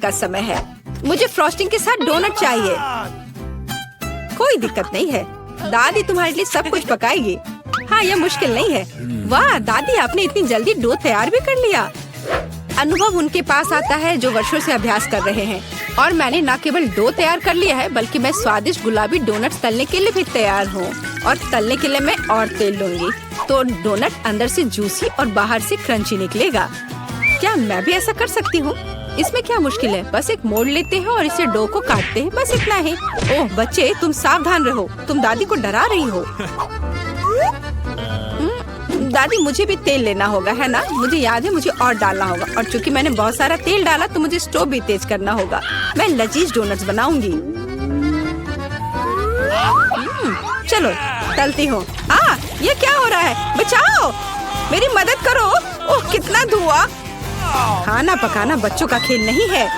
का समय है। मुझे फ्रॉस्टिंग के साथ डोनट चाहिए। कोई दिक्कत नहीं है, दादी तुम्हारे लिए सब कुछ पकाएगी। हाँ, यह मुश्किल नहीं है। वाह दादी, आपने इतनी जल्दी डो तैयार भी कर लिया। अनुभव उनके पास आता है जो वर्षों से अभ्यास कर रहे हैं। और मैंने न केवल डो तैयार कर लिया है, बल्कि मैं स्वादिष्ट गुलाबी डोनट्स तलने के लिए भी तैयार हूँ। और तलने के लिए मैं और तेल लूंगी, तो डोनट अंदर से जूसी और बाहर से क्रंची निकलेगा। क्या मैं भी ऐसा कर सकती हूँ? इसमें क्या मुश्किल है? बस एक मोड़ लेते हैं और इसे डो को काटते हैं, बस इतना ही। ओह बच्चे, तुम सावधान रहो, तुम दादी को डरा रही हो। दादी, मुझे भी तेल लेना होगा, है ना? मुझे याद है, मुझे और डालना होगा। और चूंकि मैंने बहुत सारा तेल डाला, तो मुझे स्टोव भी तेज करना होगा। मैं लजीज डोनट्स बनाऊंगी। चलो तलती हूँ। ये क्या हो रहा है? बचाओ, मेरी मदद करो। ओह कितना धुआं। खाना पकाना बच्चों का खेल नहीं है।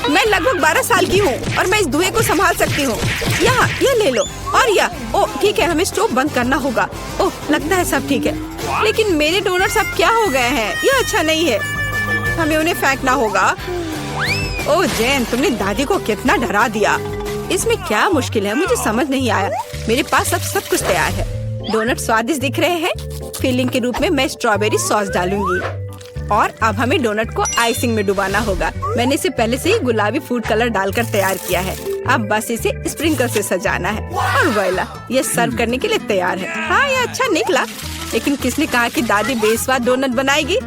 मैं लगभग 12 साल की हूँ और मैं इस धुएं को संभाल सकती हूँ। यहाँ, ये ले लो। और यह, ओह ठीक है, हमें स्टोव बंद करना होगा। ओह लगता है सब ठीक है, लेकिन मेरे डोनट्स अब क्या हो गए हैं? यह अच्छा नहीं है, हमें उन्हें फेंकना होगा। ओह जैन, तुमने दादी को कितना डरा दिया। इसमें क्या मुश्किल है? मुझे समझ नहीं आया। मेरे पास अब सब कुछ तैयार है। डोनट स्वादिष्ट दिख रहे हैं। फिलिंग के रूप में मैं स्ट्रॉबेरी सॉस डालूंगी। और अब हमें डोनट को आइसिंग में डुबाना होगा। मैंने इसे पहले से ही गुलाबी फूड कलर डालकर तैयार किया है। अब बस इसे स्प्रिंकल से सजाना है और वोइला, ये सर्व करने के लिए तैयार है। हाँ, ये अच्छा निकला, लेकिन किसने कहा कि दादी बेस्वाद डोनट बनाएगी?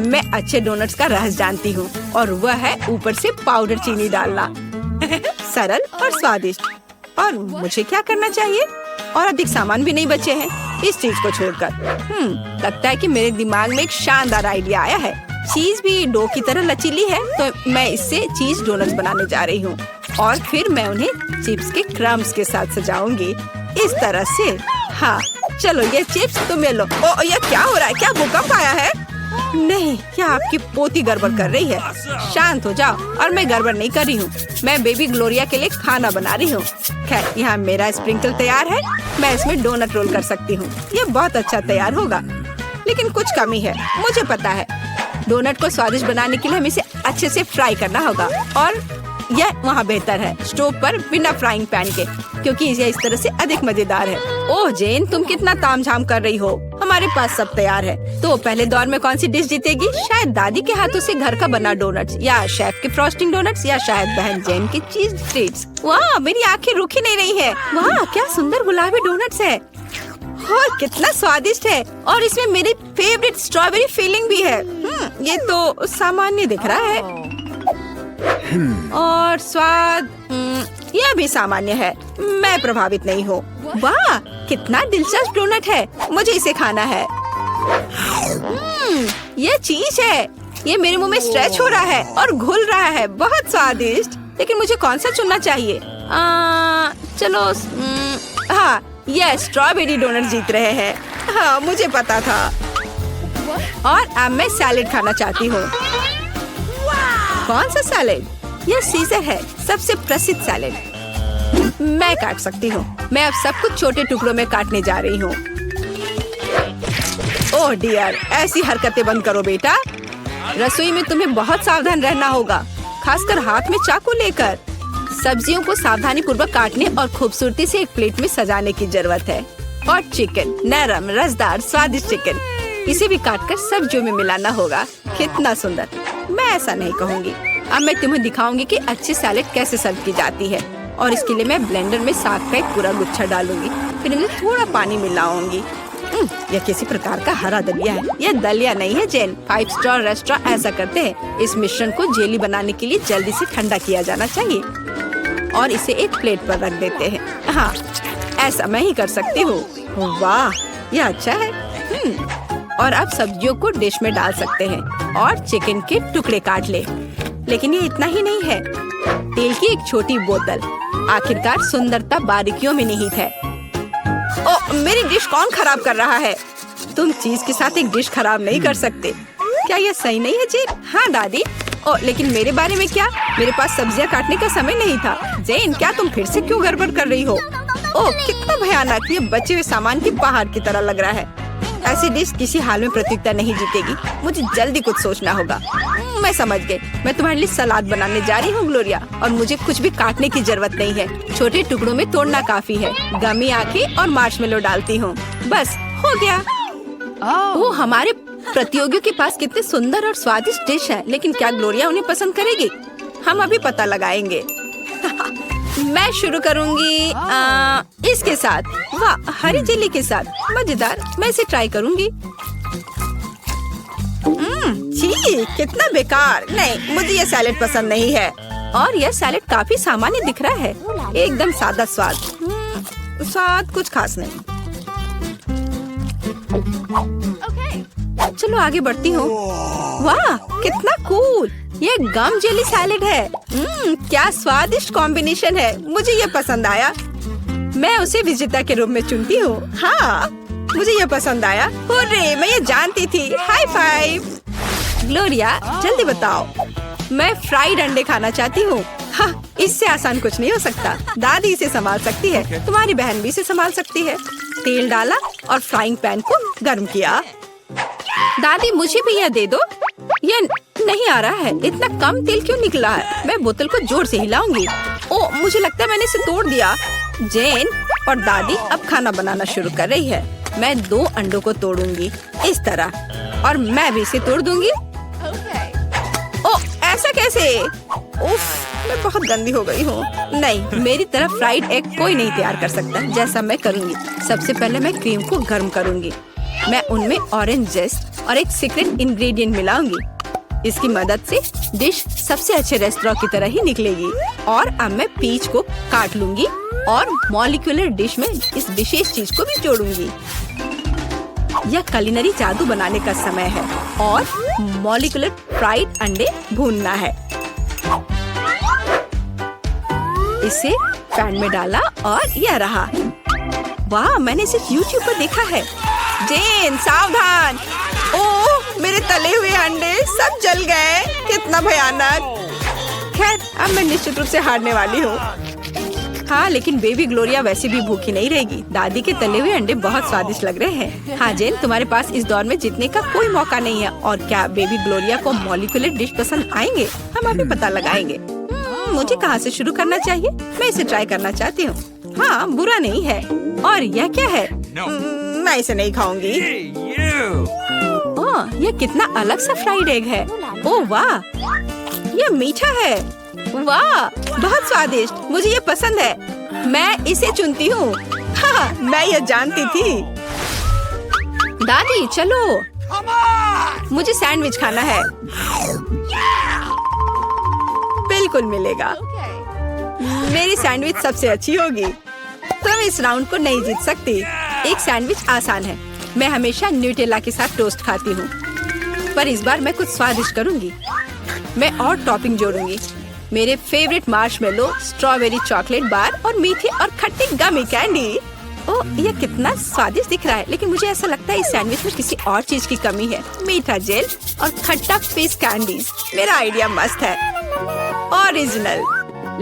मैं अच्छे डोनट्स का रहस्य जानती हूँ, और वह है ऊपर से पाउडर चीनी डालना। सरल और स्वादिष्ट। और मुझे क्या करना चाहिए? और अधिक सामान भी नहीं बचे हैं इस चीज को छोड़कर। लगता है कि मेरे दिमाग में एक शानदार आइडिया आया है। चीज भी डो की तरह लचीली है, तो मैं इससे चीज डोनट्स बनाने जा रही हूँ। और फिर मैं उन्हें चिप्स के क्रम्स के साथ सजाऊंगी, इस तरह से। हाँ चलो, ये चिप्स तुम ले लो। ओ ये क्या हो रहा है? क्या भूकंप आया है? नहीं, क्या आपकी पोती गड़बड़ कर रही है? शांत हो जाओ। और मैं गड़बड़ नहीं कर रही हूँ, मैं बेबी ग्लोरिया के लिए खाना बना रही हूँ। खैर, यहाँ मेरा स्प्रिंकल तैयार है। मैं इसमें डोनट रोल कर सकती हूँ। ये बहुत अच्छा तैयार होगा, लेकिन कुछ कमी है, मुझे पता है। डोनट को स्वादिष्ट बनाने के लिए हमें इसे अच्छे से फ्राई करना होगा, और यह वहाँ बेहतर है स्टोव पर बिना फ्राइंग पैन के, क्योंकि यह इस तरह से अधिक मजेदार है। ओह जेन, तुम कितना तामझाम कर रही हो। हमारे पास सब तैयार है। तो पहले दौर में कौन सी डिश जीतेगी? शायद दादी के हाथों से घर का बना डोनट्स, या शेफ के फ्रॉस्टिंग डोनट्स, या शायद बहन जेन की चीज ट्रीट्स। वाह, मेरी आंखें रुकी नहीं रही है। वाह, क्या सुंदर गुलाबी डोनट्स है। और कितना स्वादिष्ट है और इसमें मेरी फेवरेट स्ट्रॉबेरी फीलिंग भी है। ये तो सामान्य दिख रहा है और स्वाद यह भी सामान्य है। मैं प्रभावित नहीं हूँ। वाह, कितना दिलचस्प डोनट है, मुझे इसे खाना है। ये चीज है, ये मेरे मुंह में स्ट्रेच हो रहा है और घुल रहा है। बहुत स्वादिष्ट। लेकिन मुझे कौन सा चुनना चाहिए? चलो हाँ, यह स्ट्रॉबेरी डोनट जीत रहे हैं। हाँ, मुझे पता था। और अब मैं सैलेड खाना चाहती हूँ। कौन सा सैलेड? यह सीजर है, सबसे प्रसिद्ध सैलेड। मैं काट सकती हूँ। मैं अब सब कुछ छोटे टुकड़ों में काटने जा रही हूँ। ओह डियर, ऐसी हरकतें बंद करो बेटा। रसोई में तुम्हें बहुत सावधान रहना होगा, खासकर हाथ में चाकू लेकर। सब्जियों को सावधानी पूर्वक काटने और खूबसूरती से एक प्लेट में सजाने की जरूरत है। और चिकन, नरम, रसदार, स्वादिष्ट चिकन, इसे भी काटकर सब्जियों में मिलाना होगा। कितना सुंदर। मैं ऐसा नहीं कहूँगी। अब मैं तुम्हें दिखाऊंगी कि अच्छी सैलेड कैसे सर्व की जाती है। और इसके लिए मैं ब्लेंडर में साग का एक पूरा गुच्छा डालूंगी, फिर इनमें थोड़ा पानी मिलाऊंगी। यह किसी प्रकार का हरा दलिया है। यह दलिया नहीं है जेन। 5 स्टार रेस्टोरेंट ऐसा करते हैं। इस मिश्रण को जेली बनाने के लिए जल्दी से ठंडा किया जाना चाहिए और इसे एक प्लेट पर रख देते हैं। हाँ, ऐसा मैं ही कर सकती हूँ। वाह, यह अच्छा है। और अब सब्जियों को डिश में डाल सकते हैं और चिकन के टुकड़े काट ले। लेकिन ये इतना ही नहीं है। तेल की एक छोटी बोतल। आखिरकार सुंदरता बारीकियों में निहित है। ओ, मेरी डिश कौन खराब कर रहा है? तुम चीज के साथ एक डिश खराब नहीं कर सकते। क्या यह सही नहीं है जेन? हाँ दादी। ओ, लेकिन मेरे बारे में क्या? मेरे पास सब्जियां काटने का समय नहीं था। जेन, क्या तुम फिर से क्यों गड़बड़ कर रही हो? ओह, कितना भयानक। ये बचे हुए सामान की पहाड़ की तरह लग रहा है। ऐसी डिश किसी हाल में प्रतियोगिता नहीं जीतेगी। मुझे जल्दी कुछ सोचना होगा। मैं समझ गई। मैं तुम्हारे लिए सलाद बनाने जा रही हूँ ग्लोरिया, और मुझे कुछ भी काटने की जरूरत नहीं है। छोटे टुकड़ों में तोड़ना काफी है। गमी आंखें और मार्शमेलो डालती हूँ। बस हो गया। वो हमारे प्रतियोगियों के पास कितने सुंदर और स्वादिष्ट डिश है, लेकिन क्या ग्लोरिया उन्हें पसंद करेगी? हम अभी पता लगाएंगे। मैं शुरू करूंगी इसके साथ। वाह, हरी जेली के साथ। मजेदार। मैं इसे ट्राई करूंगी। छी, कितना बेकार। नहीं, मुझे ये सैलेड पसंद नहीं है। और यह सैलेड काफी सामान्य दिख रहा है। एकदम सादा स्वाद। स्वाद कुछ खास नहीं। चलो आगे बढ़ती हूँ। वाह, कितना कूल। ये गम जेली सैलेड है। क्या स्वादिष्ट कॉम्बिनेशन है। मुझे ये पसंद आया। मैं उसे विजेता के रूप में चुनती हूँ। हाँ, मुझे ये पसंद आया। हुर्रे, मैं ये जानती थी। High five. ग्लोरिया, जल्दी बताओ। मैं फ्राइड अंडे खाना चाहती हूँ। हाँ, इससे आसान कुछ नहीं हो सकता। दादी इसे संभाल सकती है। तुम्हारी बहन भी इसे संभाल सकती है। तेल डाला और फ्राइंग पैन को गर्म किया। दादी, मुझे भी यह दे दो। यह नहीं आ रहा है। इतना कम तेल क्यों निकला है? मैं बोतल को जोर से हिलाऊंगी। ओह, मुझे लगता है मैंने इसे तोड़ दिया। जेन और दादी अब खाना बनाना शुरू कर रही है। मैं 2 अंडों को तोड़ूंगी इस तरह, और मैं भी इसे तोड़ दूंगी। ओह, ऐसा कैसे? उफ, मैं बहुत गंदी हो गई हूँ। नहीं, मेरी तरह फ्राइड एग कोई नहीं तैयार कर सकता जैसा मैं करूँगी। सबसे पहले मैं क्रीम को गर्म करूँगी। मैं उनमें ऑरेंज जेस्ट और एक सीक्रेट इंग्रेडिएंट मिलाऊंगी। इसकी मदद से डिश सबसे अच्छे रेस्टोरेंट की तरह ही निकलेगी। और अब मैं पीच को काट लूंगी और मॉलिक्यूलर डिश में इस विशेष चीज को भी जोड़ूंगी। यह कुलिनरी जादू बनाने का समय है और मॉलिक्यूलर फ्राइड अंडे भूनना है। इसे पैन में डाला और यह रहा। वाह, मैंने इसे YouTube पर देखा है। जेन, सावधान। ओह, मेरे तले हुए अंडे सब जल गए। कितना भयानक। खैर, अब मैं निश्चित रूप से हारने वाली हूँ। हाँ, लेकिन बेबी ग्लोरिया वैसे भी भूखी नहीं रहेगी। दादी के तले हुए अंडे बहुत स्वादिष्ट लग रहे हैं। हाँ जेन, तुम्हारे पास इस दौर में जीतने का कोई मौका नहीं है। और क्या बेबी ग्लोरिया को मॉलिक्यूलर डिश पसंद आएंगे? हम अभी पता लगाएंगे। मुझे कहाँ से शुरू करना चाहिए? मैं इसे ट्राई करना चाहती हूँ। हाँ, बुरा नहीं है। और यह क्या है? मैं इसे नहीं खाऊंगी। ओह, यह कितना अलग सा फ्राइड एग है। ओह वाह, यह मीठा है। वाह, बहुत स्वादिष्ट। मुझे ये पसंद है। मैं इसे चुनती हूँ। हाँ, मैं यह जानती थी। दादी चलो, मुझे सैंडविच खाना है। बिल्कुल मिलेगा। मेरी सैंडविच सबसे अच्छी होगी। तुम इस राउंड को नहीं जीत सकती। एक सैंडविच आसान है। मैं हमेशा न्यूटेला के साथ टोस्ट खाती हूँ, पर इस बार मैं कुछ स्वादिष्ट करूँगी। मैं और टॉपिंग जोड़ूंगी। मेरे favourite marshmallow, strawberry chocolate bar और मीठी और खट्टी गमी कैंडी। ओह, यह कितना स्वादिष्ट दिख रहा है, लेकिन मुझे ऐसा लगता है इस सैंडविच में किसी और चीज की कमी है। मीठा जेल और खट्टा फिश कैंडीज। मेरा आइडिया मस्त है, ओरिजिनल।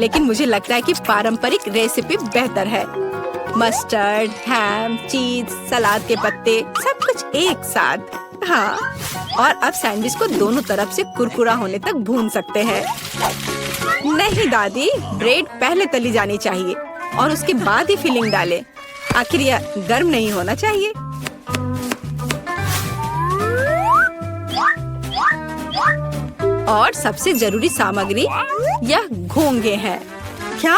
लेकिन मुझे लगता है कि पारंपरिक रेसिपी बेहतर है। मस्टर्ड, हैम, चीज, सलाद के पत्ते, सब कुछ एक साथ। हाँ, और अब सैंडविच को दोनों तरफ से कुरकुरा होने तक भून सकते हैं। नहीं दादी, ब्रेड पहले तली जानी चाहिए और उसके बाद ही फिलिंग डालें। आखिर यह गर्म नहीं होना चाहिए। और सबसे जरूरी सामग्री यह घोंगे हैं। क्या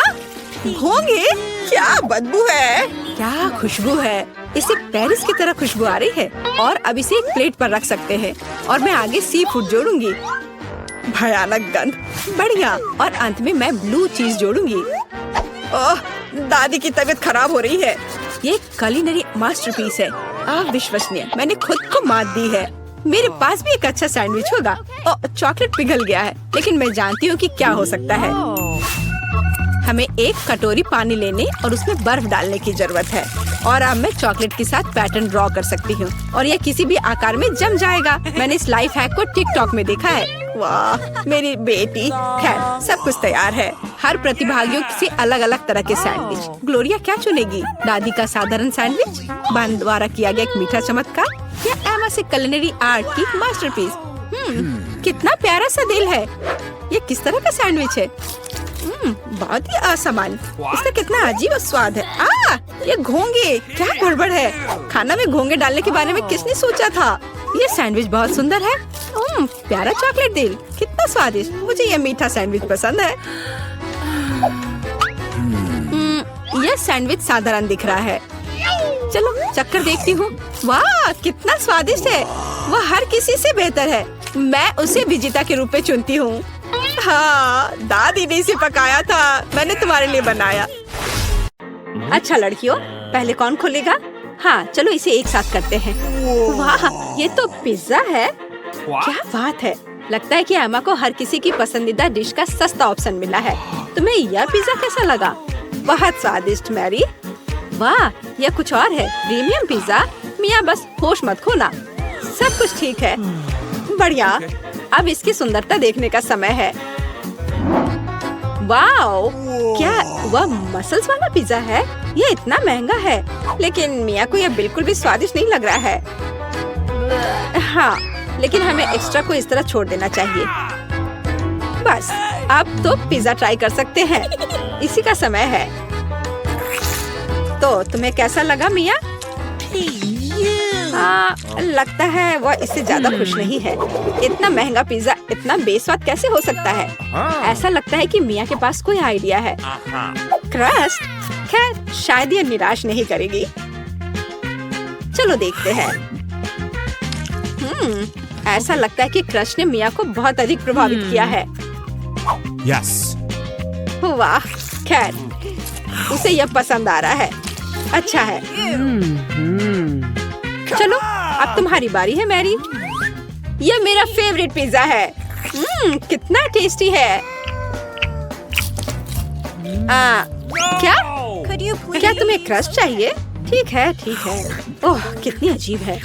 घोंगे? क्या बदबू है, क्या खुशबू है। इसे पेरिस की तरह खुशबू आ रही है। और अब इसे एक प्लेट पर रख सकते हैं और मैं आगे सी फूड जोड़ूंगी। भयानक गंध, बढ़िया। और अंत में मैं ब्लू चीज जोड़ूंगी। ओह, दादी की तबीयत खराब हो रही है। ये कुलिनरी मास्टरपीस है, अविश्वसनीय। मैंने खुद को मात दी है। मेरे पास भी एक अच्छा सैंडविच होगा। ओह, चॉकलेट पिघल गया है, लेकिन मैं जानती हूँ कि क्या हो सकता है। हमें एक कटोरी पानी लेने और उसमें बर्फ डालने की जरूरत है। और अब मैं चॉकलेट के साथ पैटर्न ड्रॉ कर सकती हूँ और यह किसी भी आकार में जम जाएगा। मैंने इस लाइफ हैक को टिकटॉक में देखा है। वाह, मेरी बेटी। खैर, सब कुछ तैयार है। हर प्रतिभागियों से अलग अलग तरह के सैंडविच। ग्लोरिया क्या चुनेगी? दादी का साधारण सैंडविच, बहन द्वारा किया गया एक मीठा चमत्कार, या एमा से कुलिनरी आर्ट की मास्टरपीस? कितना प्यारा सा दिल है। ये किस तरह का सैंडविच है? बहुत ही असामान्य। इसका कितना अजीब स्वाद है। ये घोंगे, क्या गड़बड़ है। खाना में घोंगे डालने के बारे में किसने सोचा था? ये सैंडविच बहुत सुंदर है। प्यारा चॉकलेट दिल, कितना स्वादिष्ट। मुझे ये मीठा सैंडविच पसंद है। यह सैंडविच साधारण दिख रहा है। चलो चक्कर देखती हूँ। वाह, कितना स्वादिष्ट है। वह हर किसी से बेहतर है। मैं उसे विजेता के रूप में चुनती हूँ। हाँ, दादी ने इसे पकाया था, मैंने तुम्हारे लिए बनाया। अच्छा लड़कियों, पहले कौन खोलेगा? हाँ, चलो इसे एक साथ करते हैं। वाह, ये तो पिज्जा है। क्या बात है। लगता है कि एमा को हर किसी की पसंदीदा डिश का सस्ता ऑप्शन मिला है। तुम्हें यह पिज्जा कैसा लगा? बहुत स्वादिष्ट मैरी। वाह, यह कुछ और है, प्रीमियम पिज्जा। मियाँ बस होश मत खोना, सब कुछ ठीक है। बढ़िया, अब इसकी सुंदरता देखने का समय है। वाओ, क्या वह मसल्स वाला पिज्जा है? ये इतना महंगा है, लेकिन मिया को यह बिल्कुल भी स्वादिष्ट नहीं लग रहा है। हाँ, लेकिन हमें एक्स्ट्रा को इस तरह छोड़ देना चाहिए। बस, अब तो पिज्जा ट्राई कर सकते हैं। इसी का समय है। तो तुम्हें कैसा लगा मिया? लगता है वह इससे ज्यादा खुश नहीं है। इतना महंगा पिज्जा इतना बेस्वाद कैसे हो सकता है? ऐसा लगता है कि मिया के पास कोई आइडिया है। क्रस्ट, खैर शायद ये निराश नहीं करेगी। चलो देखते हैं। ऐसा लगता है कि क्रस्ट ने मिया को बहुत अधिक प्रभावित किया है। Yes. वाह, खैर उसे यह पसंद आ रहा है। अच्छा है। चलो अब तुम्हारी बारी है मैरी। यह मेरा फेवरेट पिज्जा है। कितना टेस्टी है। क्या तुम्हें क्रस्ट चाहिए? ठीक है, ठीक है। ओह, कितनी अजीब है।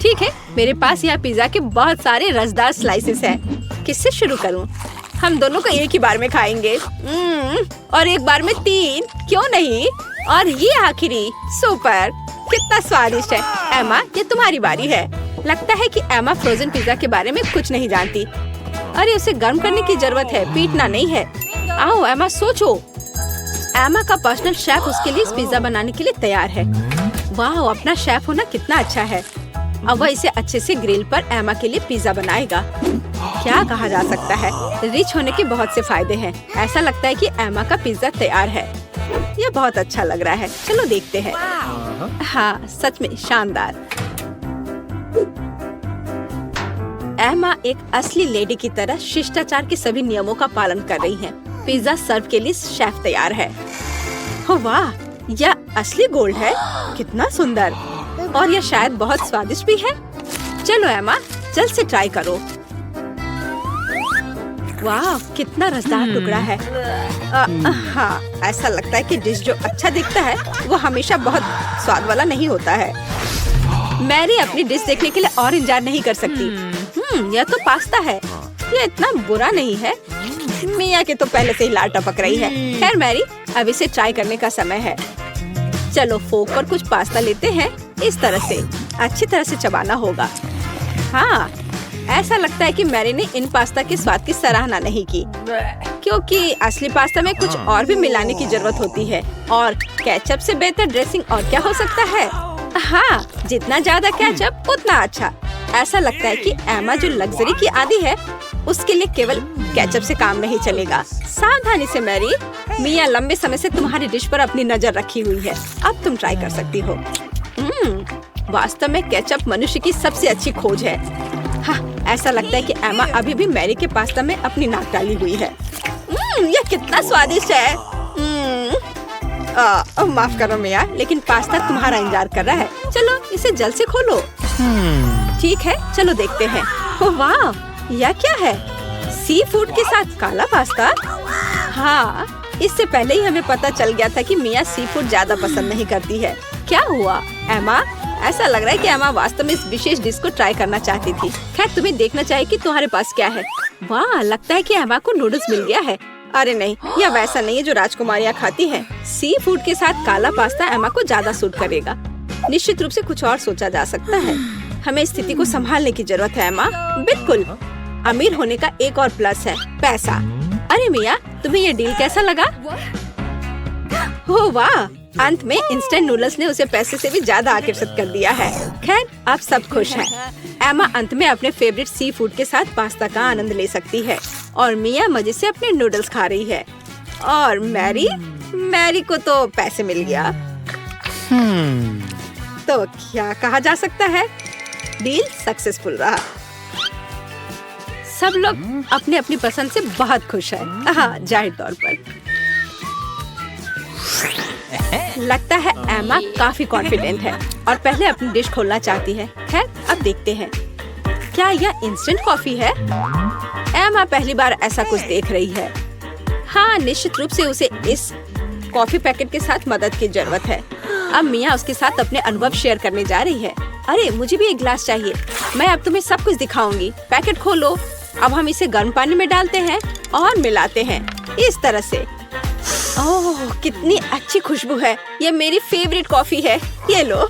ठीक है, मेरे पास यहाँ पिज्जा के बहुत सारे रसदार स्लाइसेस हैं। किससे शुरू करूँ? हम दोनों को एक ही बार में खाएंगे। और एक बार में 3, क्यों नहीं? और ये आखिरी, सुपर, कितना स्वादिष्ट है। एमा, ये तुम्हारी बारी है। लगता है कि एमा फ्रोजन पिज्जा के बारे में कुछ नहीं जानती। अरे उसे गर्म करने की जरूरत है, पीटना नहीं है। आओ एमा, सोचो। एमा का पर्सनल शेफ उसके लिए इस पिज्जा बनाने के लिए तैयार है। वाह, अपना शेफ होना कितना अच्छा है। अब वह इसे अच्छे से ग्रिल पर एमा के लिए पिज्जा बनाएगा। क्या कहा जा सकता है, रिच होने के बहुत से फायदे हैं। ऐसा लगता है कि एमा का पिज्जा तैयार है। यह बहुत अच्छा लग रहा है। चलो देखते हैं। हाँ, सच में शानदार। एमा एक असली लेडी की तरह शिष्टाचार के सभी नियमों का पालन कर रही है। पिज्जा सर्व के लिए शेफ तैयार है। हो वाह, यह असली गोल्ड है। कितना सुंदर, और यह शायद बहुत स्वादिष्ट भी है। चलो एमा, जल्द से ट्राई करो। वाह, कितना रसदार टुकड़ा है। हाँ, ऐसा लगता है कि डिश जो अच्छा दिखता है वो हमेशा बहुत स्वाद वाला नहीं होता है। मैरी अपनी डिश देखने के लिए और इंतजार नहीं कर सकती। यह तो पास्ता है। यह इतना बुरा नहीं है। मिया के तो पहले से ही लार टपक रही है। खैर मैरी, अब इसे ट्राई करने का समय है। चलो फोक पर कुछ पास्ता लेते हैं। इस तरह से अच्छी तरह से चबाना होगा। हाँ, ऐसा लगता है कि मैरी ने इन पास्ता के स्वाद की सराहना नहीं की, क्योंकि असली पास्ता में कुछ और भी मिलाने की जरूरत होती है। और केचप से बेहतर ड्रेसिंग और क्या हो सकता है। हाँ, जितना ज्यादा केचप उतना अच्छा। ऐसा लगता है कि एमा जो लग्जरी की आदी है, उसके लिए केवल केचप से काम नहीं चलेगा। सावधानी से मैरी, मिया लंबे समय से तुम्हारी डिश पर अपनी नजर रखी हुई है। अब तुम ट्राई कर सकती हो। वास्तव में केचप मनुष्य की सबसे अच्छी खोज है। हाँ, ऐसा लगता है कि एमा अभी भी मैरी के पास्ता में अपनी नाक डाली हुई है। यह कितना स्वादिष्ट है। माफ करो मिया, लेकिन पास्ता तुम्हारा इंतजार कर रहा है। चलो इसे जल्द से खोलो। ठीक है, चलो देखते हैं। ओह वाह, यह क्या है? सी फूड के साथ काला पास्ता। हाँ, इससे पहले ही हमें पता चल गया था कि मिया सी फूड ज्यादा पसंद नहीं करती है। क्या हुआ एमा? ऐसा लग रहा है कि एमा वास्तव में इस विशेष डिश को ट्राई करना चाहती थी। खैर, तुम्हें देखना चाहिए कि तुम्हारे पास क्या है। वाह, लगता है कि एमा को नूडल्स मिल गया है। अरे नहीं, यह वैसा नहीं है जो राजकुमारियाँ खाती हैं। सी फूड के साथ काला पास्ता एमा को ज्यादा सूट करेगा। निश्चित रूप से कुछ और सोचा जा सकता है। हमें स्थिति को संभालने की जरूरत है एमा। बिल्कुल। अमीर होने का एक और प्लस है, पैसा। अरे मिया, तुम्हें ये डील कैसा लगा? हो वाह, अंत में इंस्टेंट नूडल्स ने उसे पैसे से भी ज्यादा आकर्षित कर दिया है। खैर, अब सब खुश हैं। एमा अंत में अपने फेवरेट सी फूड के साथ पास्ता का आनंद ले सकती है और मिया मजे से अपने नूडल्स खा रही है। और मैरी को तो पैसे मिल गया। तो क्या कहा जा सकता है, डील सक्सेसफुल रहा। सब लोग अपनी अपनी पसंद से बहुत खुश हैं। हाँ, जाहिर तौर पर लगता है एमा काफी कॉन्फिडेंट है और पहले अपनी डिश खोलना चाहती है। खैर, अब देखते हैं। क्या यह इंस्टेंट कॉफी है? एमा पहली बार ऐसा कुछ देख रही है। हाँ, निश्चित रूप से उसे इस कॉफी पैकेट के साथ मदद की जरूरत है। अब मिया उसके साथ अपने अनुभव शेयर करने जा रही है। अरे, मुझे भी एक गिलास चाहिए। मैं अब तुम्हें सब कुछ दिखाऊंगी। पैकेट खोलो। अब हम इसे गर्म पानी में डालते हैं और मिलाते हैं इस तरह से। ओह, कितनी अच्छी खुशबू है। ये मेरी फेवरेट कॉफी है। ये लो,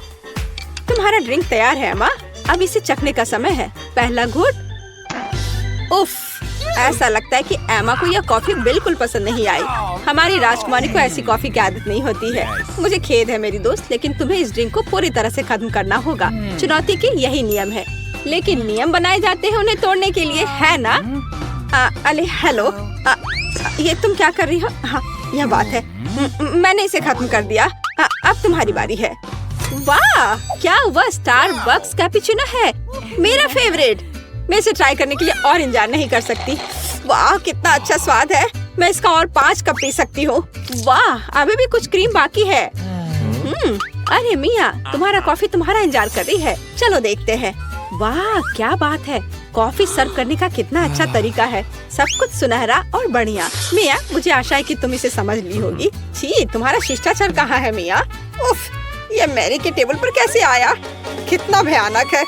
तुम्हारा ड्रिंक तैयार है अम्मा। अब इसे चखने का समय है। पहला घूंट। उफ, ऐसा लगता है कि एमा को यह कॉफी बिल्कुल पसंद नहीं आई। हमारी राजकुमारी को ऐसी कॉफी की आदत नहीं होती है। मुझे खेद है मेरी दोस्त, लेकिन तुम्हें इस ड्रिंक को पूरी तरह से खत्म करना होगा। चुनौती के यही नियम है, लेकिन नियम बनाए जाते हैं उन्हें तोड़ने के लिए, है ना? अरे हेलो, ये तुम क्या कर रही हो? हाँ, यह बात है। मैंने इसे खत्म कर दिया। अब तुम्हारी बारी है। वाह, क्या वह स्टारबक्स कैपुचिनो है, मेरा फेवरेट। मैं इसे ट्राई करने के लिए और इंतजार नहीं कर सकती। वाह, कितना अच्छा स्वाद है। मैं इसका और 5 कप पी सकती हूँ। वाह, अभी भी कुछ क्रीम बाकी है। अरे मिया, तुम्हारा कॉफी तुम्हारा इंतजार कर रही है। चलो देखते हैं। वाह, क्या बात है। कॉफी सर्व करने का कितना अच्छा तरीका है। सब कुछ सुनहरा और बढ़िया। मिया, मुझे आशा है कि तुम इसे समझ ली होगी। छी, तुम्हारा शिष्टाचार कहाँ है मिया? उफ, ये मैरी के टेबल पर कैसे आया? कितना भयानक है।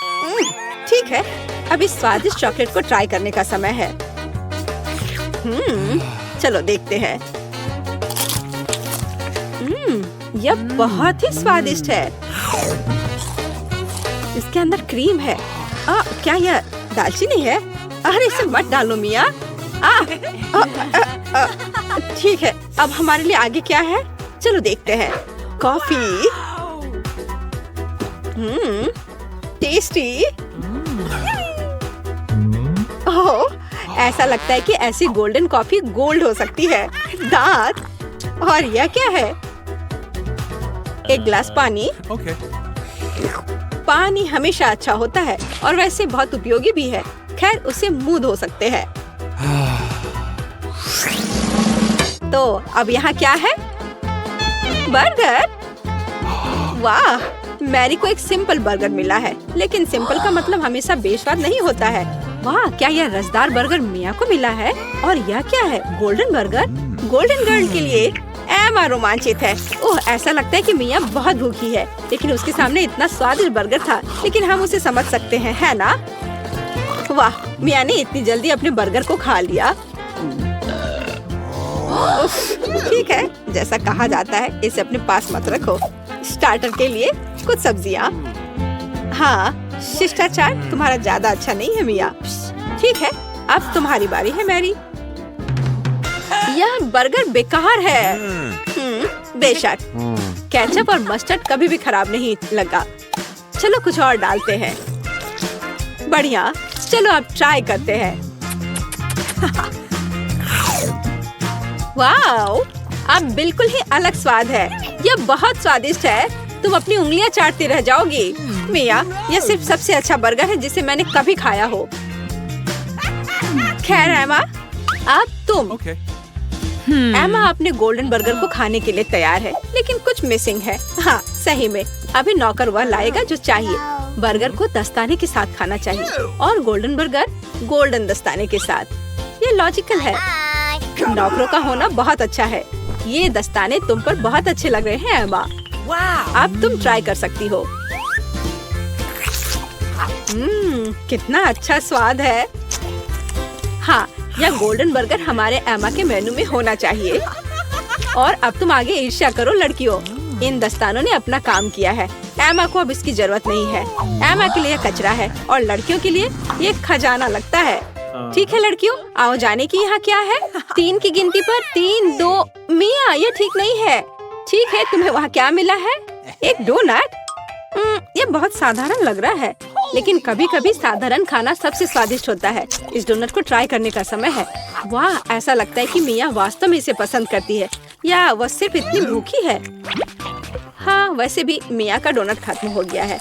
ठीक है, अब इस स्वादिष्ट चॉकलेट को ट्राई करने का समय है। चलो देखते हैं। यह बहुत ही स्वादिष्ट है। इसके अंदर क्रीम है। क्या यह दालचीनी है? अरे इसे मत डालो मिया। ठीक है, अब हमारे लिए आगे क्या है? चलो देखते हैं। कॉफी। टेस्टी। ओह, ऐसा लगता है कि ऐसी गोल्डन कॉफी गोल्ड हो सकती है। दांत। और यह क्या है? एक गिलास पानी। Okay. पानी हमेशा अच्छा होता है और वैसे बहुत उपयोगी भी है। खैर उसे मुंह धो सकते हैं। तो अब यहाँ क्या है? बर्गर। वाह, मैरी को एक सिंपल बर्गर मिला है, लेकिन सिंपल का मतलब हमेशा बेस्वाद नहीं होता है। वाह, क्या यह रसदार बर्गर मिया को मिला है? और यह क्या है? Golden burger. गोल्डन गर्ल के लिए एमा रोमांचित है। ओह, ऐसा लगता है कि मिया बहुत भूखी है, लेकिन उसके सामने इतना स्वादिष्ट बर्गर था, लेकिन हम उसे समझ सकते हैं, है ना? वाह, मिया ने इतनी जल्दी अपने बर्गर को खा लिया। ठीक है, जैसा कहा जाता है इसे अपने पास मत रखो। स्टार्टर के लिए कुछ सब्जियाँ। हाँ, शिष्टाचार तुम्हारा ज्यादा अच्छा नहीं है मिया। ठीक है, अब तुम्हारी बारी है मैरी। यह बर्गर बेकार है। बेशक, केचप और मस्टर्ड कभी भी खराब नहीं लगा। चलो कुछ और डालते हैं। बढ़िया, चलो अब ट्राई करते हैं। वाओ, अब बिल्कुल ही अलग स्वाद है। यह बहुत स्वादिष्ट है। तुम अपनी उंगलियां चाटती रह जाओगी। मिया, यह सिर्फ सबसे अच्छा बर्गर है जिसे मैंने कभी खाया हो। खैर एमा, अब तुम। Okay. एमा अपने गोल्डन बर्गर को खाने के लिए तैयार है, लेकिन कुछ मिसिंग है। हाँ, सही में अभी नौकर वह लाएगा जो चाहिए। बर्गर को दस्ताने के साथ खाना चाहिए और गोल्डन बर्गर गोल्डन दस्ताने के साथ। ये लॉजिकल है। नौकरों का होना बहुत अच्छा है। ये दस्ताने तुम पर बहुत अच्छे लग रहे हैं एमा। अब तुम ट्राई कर सकती हो। कितना अच्छा स्वाद है। हाँ, यह गोल्डन बर्गर हमारे एमा के मेनू में होना चाहिए। और अब तुम आगे ईर्ष्या करो लड़कियों। इन दस्तानों ने अपना काम किया है। एमा को अब इसकी जरूरत नहीं है। एमा के लिए कचरा है और लड़कियों के लिए ये खजाना लगता है। ठीक है लड़कियों, आओ जाने की यहाँ क्या है। 3 की गिनती पर 3, 2। मिया, ये ठीक नहीं है। ठीक है, तुम्हें वहाँ क्या मिला है? एक डोनट। ये बहुत साधारण लग रहा है, लेकिन कभी कभी साधारण खाना सबसे स्वादिष्ट होता है। इस डोनट को ट्राई करने का समय है। वाह, ऐसा लगता है कि मिया वास्तव में इसे पसंद करती है, या वह सिर्फ इतनी भूखी है। हाँ, वैसे भी मिया का डोनट खत्म हो गया है।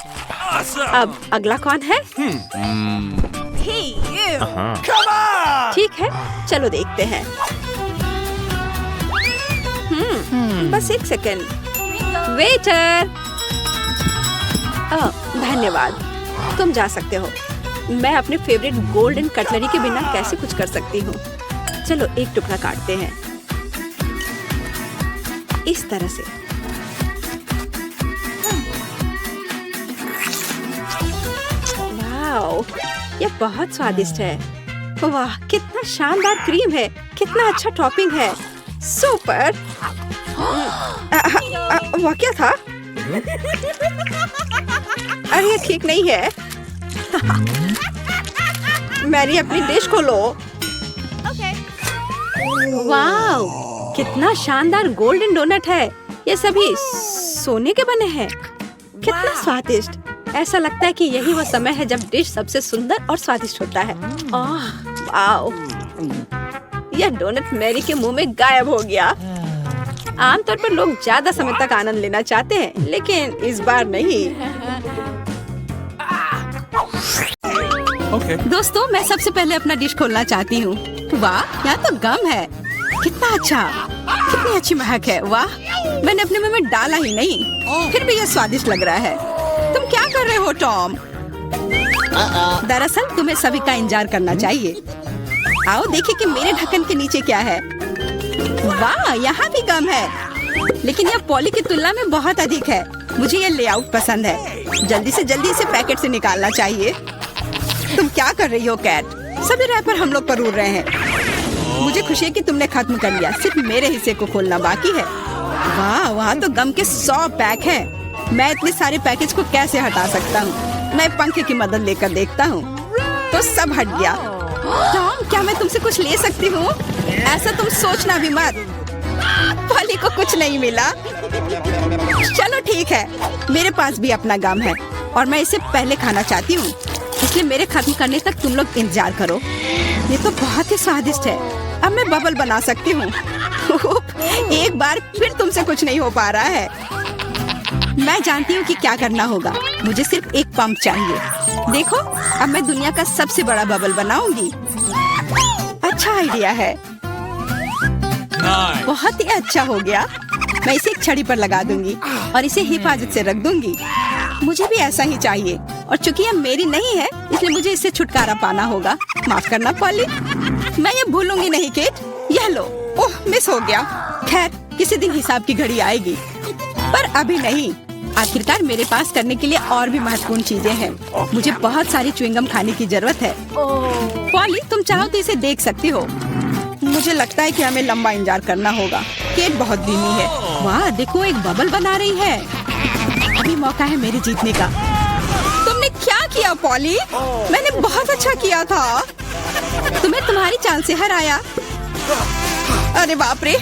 अब अगला कौन है? ठीक है, चलो देखते हैं। बस एक सेकंड। वेटर, धन्यवाद, तुम जा सकते हो। मैं अपने फेवरेट गोल्डन कटलरी के बिना कैसे कुछ कर सकती हूँ। चलो एक टुकड़ा काटते हैं इस तरह से। वाओ, यह बहुत स्वादिष्ट है। वाह, कितना शानदार क्रीम है, कितना अच्छा टॉपिंग है। सुपर। वह क्या था? अरे ये ठीक नहीं है। मैरी, अपनी डिश खोलो। वाओ, कितना शानदार गोल्डन डोनट है। ये सभी सोने के बने हैं। कितना स्वादिष्ट। ऐसा लगता है कि यही वो समय है जब डिश सबसे सुंदर और स्वादिष्ट होता है। वाओ, यह डोनट मैरी के मुंह में गायब हो गया। आमतौर पर लोग ज्यादा समय तक आनंद लेना चाहते हैं, लेकिन इस बार नहीं। Okay. दोस्तों, मैं सबसे पहले अपना डिश खोलना चाहती हूँ। वाह, यहाँ तो गम है। कितना अच्छा, कितनी अच्छी महक है। वाह, मैंने अपने मुंह में डाला ही नहीं, फिर भी यह स्वादिष्ट लग रहा है। तुम क्या कर रहे हो टॉम? दरअसल तुम्हें सभी का इंतजार करना चाहिए। आओ देखिए कि मेरे ढक्कन के नीचे क्या है। वाह, यहाँ भी गम है, लेकिन यह पॉली की तुलना में बहुत अधिक है। मुझे यह लेआउट पसंद है। जल्दी से जल्दी इसे पैकेट से निकालना चाहिए। तुम क्या कर रही हो कैट? सभी रैपर हम लोग पर उड़ रहे हैं। मुझे खुशी है कि तुमने खत्म कर लिया। सिर्फ मेरे हिस्से को खोलना बाकी है। वाह, वहाँ तो गम के 100 पैक हैं। मैं इतने सारे पैकेज को कैसे हटा सकता हूँ? मैं पंखे की मदद लेकर देखता हूँ। तो सब हट गया। टॉम, क्या मैं तुमसे कुछ ले सकती हूँ? ऐसा तुम सोचना भी मत। पॉली को कुछ नहीं मिला। चलो ठीक है, मेरे पास भी अपना गम है और मैं इसे पहले खाना चाहती हूँ, इसलिए मेरे खत्म करने तक तुम लोग इंतजार करो। ये तो बहुत ही स्वादिष्ट है। अब मैं बबल बना सकती हूँ। एक बार फिर तुमसे कुछ नहीं हो पा रहा है। मैं जानती हूँ कि क्या करना होगा। मुझे सिर्फ एक पंप चाहिए। देखो, अब मैं दुनिया का सबसे बड़ा बबल बनाऊंगी। अच्छा आइडिया है, Nice. बहुत ही अच्छा हो गया। मैं इसे एक छड़ी पर लगा दूंगी और इसे हिफाजत से रख दूंगी। मुझे भी ऐसा ही चाहिए, और चूंकि यह मेरी नहीं है इसलिए मुझे इससे छुटकारा पाना होगा। माफ करना पॉली, मैं ये भूलूंगी नहीं केट। यह लो। ओह, मिस हो गया। खैर, किसी दिन हिसाब की घड़ी आएगी, पर अभी नहीं। आखिरकार मेरे पास करने के लिए और भी महत्वपूर्ण चीजें हैं। मुझे बहुत सारी च्युइंगम खाने की जरूरत है। पॉली, तुम चाहो तो इसे देख सकती हो। मुझे लगता है कि हमें लंबा इंतजार करना होगा। केट बहुत धीमी है। वाह, देखो एक बबल बना रही है। अभी मौका है मेरे जीतने का। तुमने क्या किया पॉली? मैंने बहुत अच्छा किया था। तुम्हें तुम्हारी चाल से हराया। अरे बाप रे,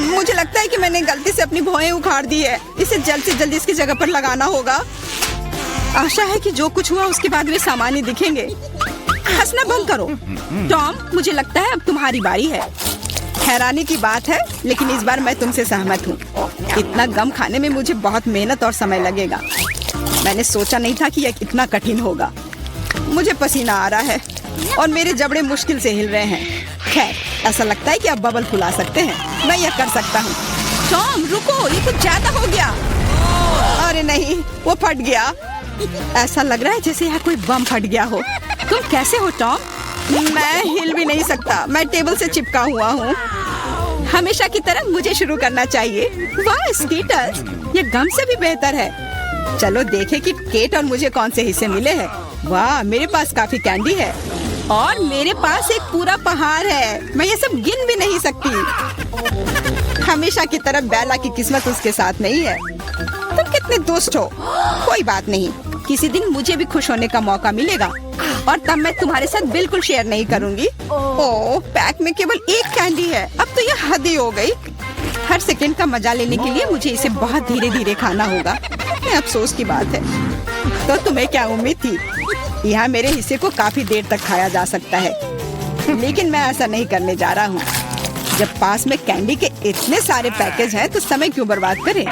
मुझे लगता है कि मैंने गलती से अपनी भौहें उखाड़ दी है। इसे जल्द से जल्द इसकी जगह पर लगाना होगा। आशा है कि जो कुछ हुआ उसके बाद वे सामान्य दिखेंगे। हंसना बंद करो। टॉम, मुझे लगता है अब तुम्हारी बारी है। हैरानी की बात है, लेकिन इस बार मैं तुमसे सहमत हूँ। इतना गम खाने में मुझे बहुत मेहनत और समय लगेगा। मैंने सोचा नहीं था कि यह इतना कठिन होगा। मुझे पसीना आ रहा है और मेरे जबड़े मुश्किल से हिल रहे हैं। खैर, ऐसा लगता है कि अब बबल फुला सकते हैं। मैं यह कर सकता हूँ। टॉम रुको, ये कुछ ज्यादा हो गया। अरे नहीं, वो फट गया। ऐसा लग रहा है जैसे यहाँ कोई बम फट गया हो। तुम कैसे हो टॉम? मैं हिल भी नहीं सकता। मैं टेबल से चिपका हुआ हूँ। हमेशा की तरह मुझे शुरू करना चाहिए। वाह स्कीटर्स, ये गम से भी बेहतर है। चलो देखें कि केट और मुझे कौन से हिस्से मिले हैं। वाह, मेरे पास काफी कैंडी है और मेरे पास एक पूरा पहाड़ है। मैं ये सब गिन भी नहीं सकती। हमेशा की तरह बेला की किस्मत उसके साथ नहीं है। तुम कितने दुष्ट हो। कोई बात नहीं, किसी दिन मुझे भी खुश होने का मौका मिलेगा और तब मैं तुम्हारे साथ बिल्कुल शेयर नहीं करूंगी। ओह, पैक में केवल एक कैंडी है। अब तो ये हद ही हो गई। हर सेकंड का मजा लेने के लिए मुझे इसे बहुत धीरे धीरे खाना होगा। ये अफसोस की बात है। तो तुम्हें क्या उम्मीद थी? यहाँ मेरे हिस्से को काफी देर तक खाया जा सकता है, लेकिन मैं ऐसा नहीं करने जा रहा हूँ। जब पास में कैंडी के इतने सारे पैकेज हैं, तो समय क्यों बर्बाद करें?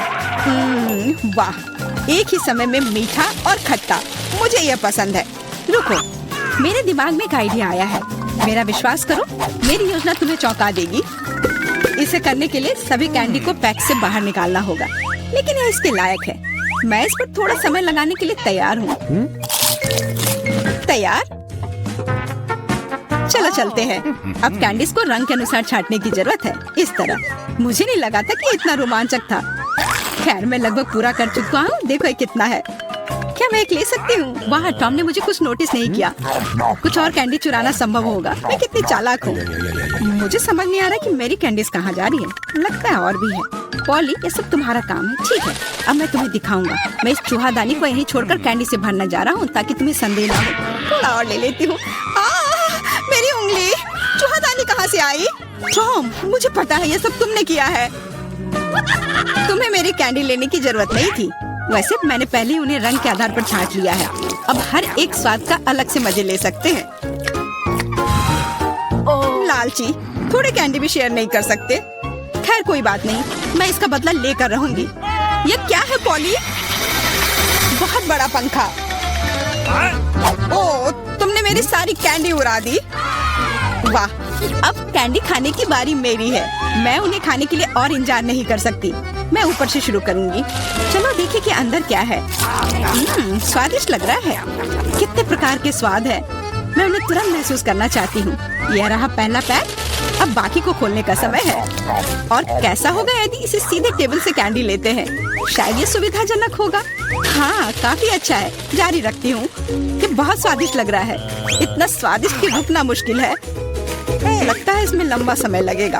वाह, एक ही समय में मीठा और खट्टा, मुझे यह पसंद है। रुको, मेरे दिमाग में एक आइडिया आया है। मेरा विश्वास करो, मेरी योजना तुम्हें चौंका देगी। इसे करने के लिए सभी कैंडी को पैक से बाहर निकालना होगा, लेकिन यह इसके लायक है। मैं इस पर थोड़ा समय लगाने के लिए तैयार हूँ। तैयार? चलो चलते हैं। अब कैंडीज को रंग के अनुसार छांटने की जरूरत है। इस तरह। मुझे नहीं लगा था कि इतना रोमांचक था। खैर, मैं लगभग पूरा कर चुका हूँ। देखो ये कितना है। क्या मैं एक ले सकती हूँ? वाह, टॉम ने मुझे कुछ नोटिस नहीं किया। कुछ और कैंडी चुराना संभव होगा। मैं कितनी चालाक हूँ। मुझे समझ नहीं आ रहा कि मेरी कैंडीज कहाँ जा रही है। लगता है और भी है। पॉली, ये सब तुम्हारा काम है। ठीक है, अब मैं तुम्हें दिखाऊंगा। मैं इस चूहादानी को यहीं छोड़कर कैंडी से भरने जा रहा हूँ, ताकि तुम्हें संदेह ना हो। थोड़ा और ले लेती हूँ। मेरी उंगली! चूहादानी कहाँ से आई? टॉम, मुझे पता है ये सब तुमने किया है। तुम्हें मेरी कैंडी लेने की जरूरत नहीं थी। वैसे मैंने पहले ही उन्हें रंग के आधार पर छांट लिया है। अब हर एक स्वाद का अलग से मजे ले सकते हैं। लालची, थोड़े कैंडी भी शेयर नहीं कर सकते। खैर कोई बात नहीं, मैं इसका बदला लेकर रहूंगी। ये क्या है पॉली? बहुत बड़ा पंखा। ओह, तुमने मेरी सारी कैंडी उड़ा दी। वाह, अब कैंडी खाने की बारी मेरी है। मैं उन्हें खाने के लिए और इंतजार नहीं कर सकती। मैं ऊपर से शुरू करूंगी। चलो देखिए कि अंदर क्या है। स्वादिष्ट लग रहा है। कितने प्रकार के स्वाद है। मैं उन्हें तुरंत महसूस करना चाहती हूँ। यह रहा पहला पैक। अब बाकी को खोलने का समय है। और कैसा होगा यदि इसे सीधे टेबल से कैंडी लेते हैं? शायद ये सुविधाजनक होगा। हाँ, काफी अच्छा है। जारी रखती हूँ। ये बहुत स्वादिष्ट लग रहा है। इतना स्वादिष्ट कि रुकना मुश्किल है। लगता है इसमें लंबा समय लगेगा।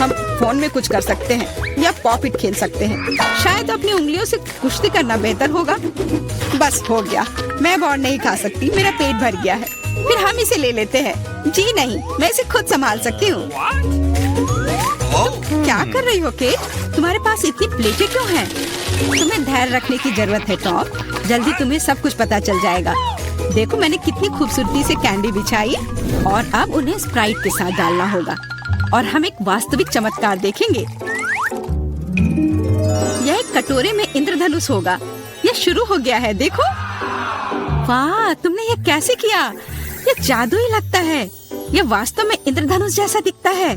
हम फोन में कुछ कर सकते हैं या पॉपिट खेल सकते हैं। शायद अपनी उंगलियों से कुश्ती करना बेहतर होगा। बस हो गया। मैं अब और नहीं खा सकती। मेरा पेट भर गया है। फिर हम इसे ले लेते हैं। जी नहीं, मैं इसे खुद संभाल सकती हूँ। क्या कर रही हो केट? तुम्हारे पास इतनी प्लेटें क्यों हैं? तुम्हें धैर्य रखने की जरूरत है टॉम। जल्दी तुम्हें सब कुछ पता चल जाएगा। देखो मैंने कितनी खूबसूरती से कैंडी बिछाई और अब उन्हें स्प्राइट के साथ डालना होगा और हम एक वास्तविक चमत्कार देखेंगे। यह एक कटोरे में इंद्रधनुष होगा। यह शुरू हो गया है। देखो, वाह, तुमने ये कैसे किया? ये जादू ही लगता है। ये वास्तव में इंद्रधनुष जैसा दिखता है।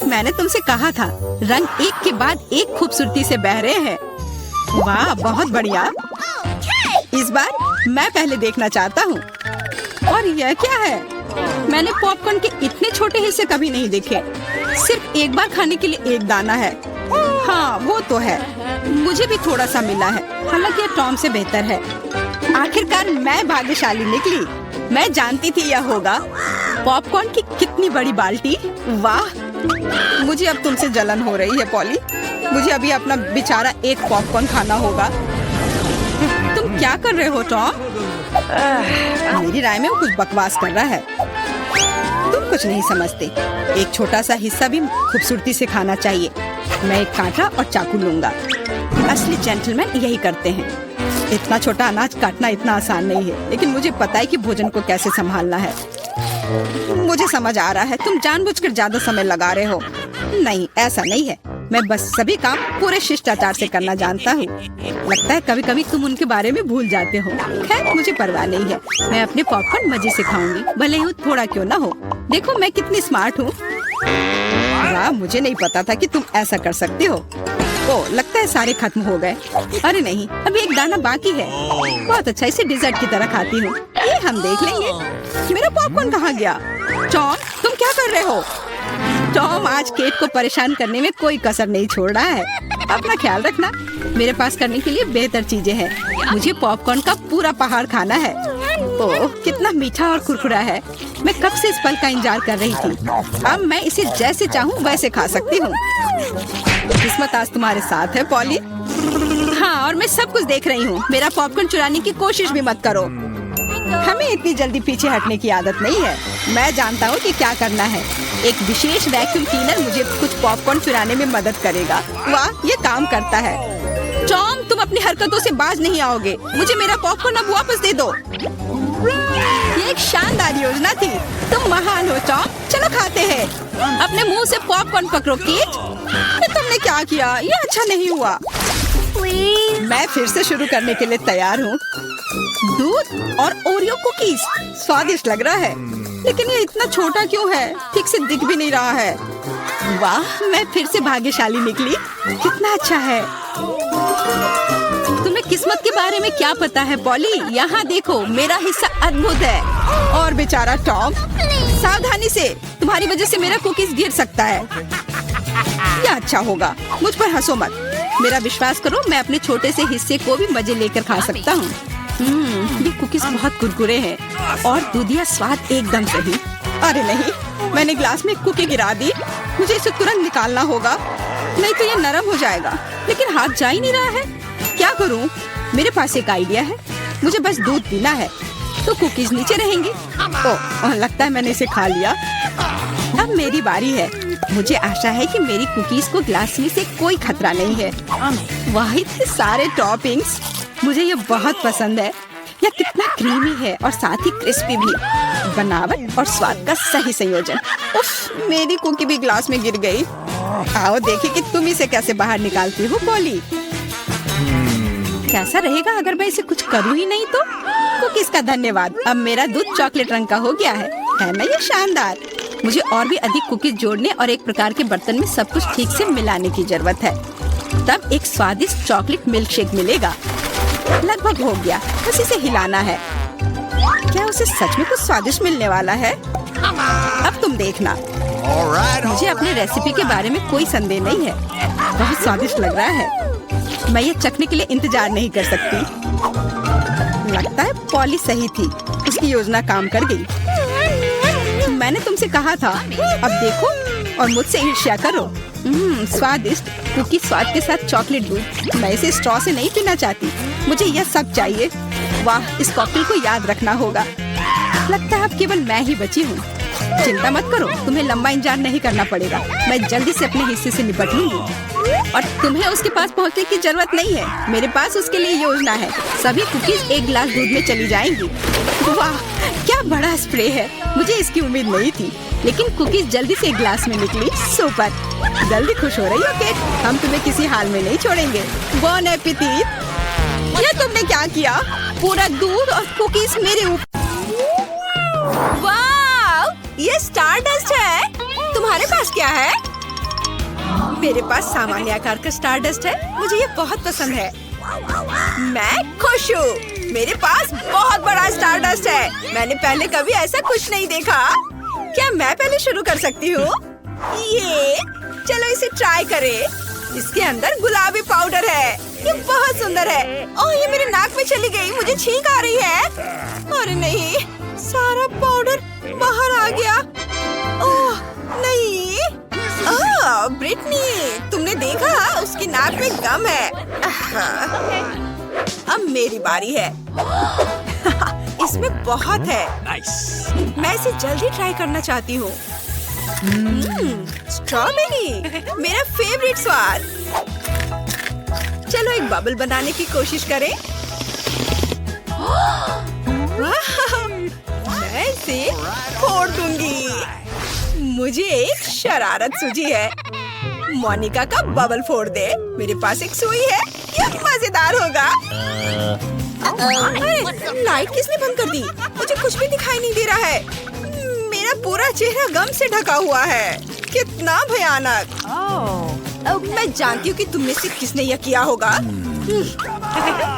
मैंने तुमसे कहा था, रंग एक के बाद एक खूबसूरती से बह रहे हैं। वाह, बहुत बढ़िया। इस बार मैं पहले देखना चाहता हूँ। और यह क्या है? मैंने पॉपकॉर्न के इतने छोटे हिस्से कभी नहीं देखे। सिर्फ एक बार खाने के लिए एक दाना है। हाँ, वो तो है। मुझे भी थोड़ा सा मिला है, हालांकि यह टॉम से बेहतर है। आखिरकार मैं भाग्यशाली निकली। मैं जानती थी यह होगा। पॉपकॉर्न की कितनी बड़ी बाल्टी। वाह, मुझे अब तुमसे जलन हो रही है पॉली। मुझे अभी अपना बेचारा एक पॉपकॉर्न खाना होगा। तुम क्या कर रहे हो टॉम? मेरी राय में वो कुछ बकवास कर रहा है। तुम कुछ नहीं समझते। एक छोटा सा हिस्सा भी खूबसूरती से खाना चाहिए। मैं एक कांटा और चाकू लूंगा। असली जेंटलमैन यही करते हैं। इतना छोटा अनाज काटना इतना आसान नहीं है, लेकिन मुझे पता है कि भोजन को कैसे संभालना है। मुझे समझ आ रहा है, तुम जानबूझकर ज्यादा समय लगा रहे हो। नहीं, ऐसा नहीं है। मैं बस सभी काम पूरे शिष्टाचार से करना जानता हूँ। लगता है कभी कभी तुम उनके बारे में भूल जाते हो। खैर, मुझे परवाह नहीं है। मैं अपने पॉपकॉर्न मजे से खाऊंगी, भले ही थोड़ा क्यों ना हो। देखो मैं कितनी स्मार्ट हूँ। वाह, मुझे नहीं पता था कि तुम ऐसा कर सकते हो। ओह, लगता है सारे खत्म हो गए। अरे नहीं, अभी एक दाना बाकी है। बहुत अच्छा, इसे डिजर्ट की तरह खाती हूँ। ये हम देख लेंगे। मेरा पॉपकॉर्न कहाँ गया? टॉम, तुम क्या कर रहे हो? टॉम आज केट को परेशान करने में कोई कसर नहीं छोड़ रहा है। अपना ख्याल रखना। मेरे पास करने के लिए बेहतर चीजें हैं। मुझे पॉपकॉर्न का पूरा पहाड़ खाना है। ओह, कितना मीठा और कुरकुरा है। मैं कब से इस पल का इंतजार कर रही थी। अब मैं इसे जैसे चाहूँ वैसे खा सकती हूँ। किस्मत आज तुम्हारे साथ है पॉली। हाँ, और मैं सब कुछ देख रही हूँ। मेरा पॉपकॉर्न चुराने की कोशिश भी मत करो। हमें इतनी जल्दी पीछे हटने की आदत नहीं है। मैं जानता हूँ कि क्या करना है। एक विशेष वैक्यूम क्लीनर मुझे कुछ पॉपकॉर्न चुराने में मदद करेगा। वाह, ये काम करता है। टॉम, तुम अपनी हरकतों से बाज नहीं आओगे। मुझे मेरा पॉपकॉर्न अब वापस दे दो। ये एक शानदार योजना थी। तुम महान हो टॉम। चलो खाते हैं। अपने मुंह से पॉपकॉर्न पकड़ो केट। तुमने क्या किया? ये अच्छा नहीं हुआ। मैं फिर से शुरू करने के लिए तैयार हूँ। दूध और ओरियो कुकीज, स्वादिष्ट लग रहा है, लेकिन ये इतना छोटा क्यों है? ठीक से दिख भी नहीं रहा है। वाह, मैं फिर से भाग्यशाली निकली। कितना अच्छा है। तुम्हें किस्मत के बारे में क्या पता है पॉली? यहाँ देखो, मेरा हिस्सा अद्भुत है। और बेचारा टॉम, सावधानी से, तुम्हारी वजह से मेरा कुकीज गिर सकता है। यह अच्छा होगा। मुझ पर हंसो मत। मेरा विश्वास करो, मैं अपने छोटे से हिस्से को भी मजे लेकर खा सकता हूँ। ये कुकीज बहुत कुरकुरे हैं और दूधिया स्वाद एकदम सही। अरे नहीं, मैंने ग्लास में कुकी गिरा दी। मुझे इसे तुरंत निकालना होगा, नहीं तो ये नरम हो जाएगा। लेकिन हाथ जा ही नहीं रहा है। क्या करूँ? मेरे पास एक आइडिया है। मुझे बस दूध पीना है, तो कुकीज नीचे रहेंगी। ओह, लगता है मैंने इसे खा लिया। अब मेरी बारी है। मुझे आशा है कि मेरी कुकीज को ग्लास में से कोई खतरा नहीं है। वाह, इतने सारे टॉपिंग्स। मुझे ये बहुत पसंद है। यह कितना क्रीमी है और साथ ही क्रिस्पी भी। बनावट और स्वाद का सही संयोजन। उफ, मेरी कुकी भी ग्लास में गिर गई। आओ देखिए कि तुम इसे कैसे बाहर निकालती हो पॉली। कैसा रहेगा अगर मैं इसे कुछ करूँ ही नहीं तो? कुकीज का धन्यवाद। अब मेरा दूध चॉकलेट रंग का हो गया है ना? ये शानदार। मुझे और भी अधिक कुकीज जोड़ने और एक प्रकार के बर्तन में सब कुछ ठीक से मिलाने की जरूरत है। तब एक स्वादिष्ट चॉकलेट मिल्क शेक मिलेगा। लगभग हो गया, बस इसे हिलाना है। क्या उसे सच में कुछ स्वादिष्ट मिलने वाला है? अब तुम देखना। मुझे अपने रेसिपी के बारे में कोई संदेह नहीं है। बहुत स्वादिष्ट लग रहा है। मैं ये चखने के लिए इंतजार नहीं कर सकती। लगता है पॉली सही थी। उसकी योजना काम कर गई। मैंने तुमसे कहा था। अब देखो और मुझसे ईर्ष्या करो। स्वादिष्ट कुकी स्वाद के साथ चॉकलेट दूध। मैं इसे स्ट्रॉ से नहीं पीना चाहती। मुझे यह सब चाहिए। वाह, इस कॉकटेल को याद रखना होगा। लगता है अब केवल मैं ही बची हूँ। चिंता मत करो, तुम्हें लंबा इंतजार नहीं करना पड़ेगा। मैं जल्दी से अपने हिस्से से निपट लूंगी और तुम्हें उसके पास पहुँचने की जरूरत नहीं है। मेरे पास उसके लिए योजना है। सभी कुकीज एक गिलास दूध में चली जाएंगी। वाह, क्या बड़ा स्प्रे है। मुझे इसकी उम्मीद नहीं थी, लेकिन कुकीज जल्दी से एक गिलास में निकली। सुपर। जल्दी खुश हो रही हो केट? हम तुम्हें किसी हाल में नहीं छोड़ेंगे। बॉन एपेटिट। ये तुमने क्या किया? पूरा दूध और कुकीज मेरे ऊपर। वाह, ये स्टारडस्ट है। तुम्हारे पास क्या है? मेरे पास सामान्य आकार का स्टारडस्ट है। मुझे ये बहुत पसंद है। मैं खुश हूँ। मेरे पास बहुत बड़ा स्टारडस्ट है। मैंने पहले कभी ऐसा कुछ नहीं देखा। क्या मैं पहले शुरू कर सकती हूँ? ये चलो इसे ट्राई करें। इसके अंदर गुलाबी पाउडर है। ये बहुत सुंदर है। ओह, ये मेरे नाक में चली गई। मुझे छींक आ रही है। अरे नहीं, सारा पाउडर बाहर आ गया। ओह नहीं। ब्रिटनी, तुमने देखा? उसकी नाक में गम है। अब मेरी बारी है। इसमें बहुत है। मैं इसे जल्दी ट्राई करना चाहती हूँ। स्ट्रॉबेरी, मेरा फेवरेट स्वाद। चलो एक बबल बनाने की कोशिश करें। मैं इसे फोड़ दूंगी। मुझे एक शरारत सूझी है। मोनिका का बबल फोड़ दे। मेरे पास एक सुई है। ये मजेदार होगा। अरे, लाइट किसने बंद कर दी? मुझे कुछ भी दिखाई नहीं दे रहा है। मेरा पूरा चेहरा गम से ढका हुआ है। कितना भयानक। मैं जानती हूँ कि तुम में से किसने यह किया होगा।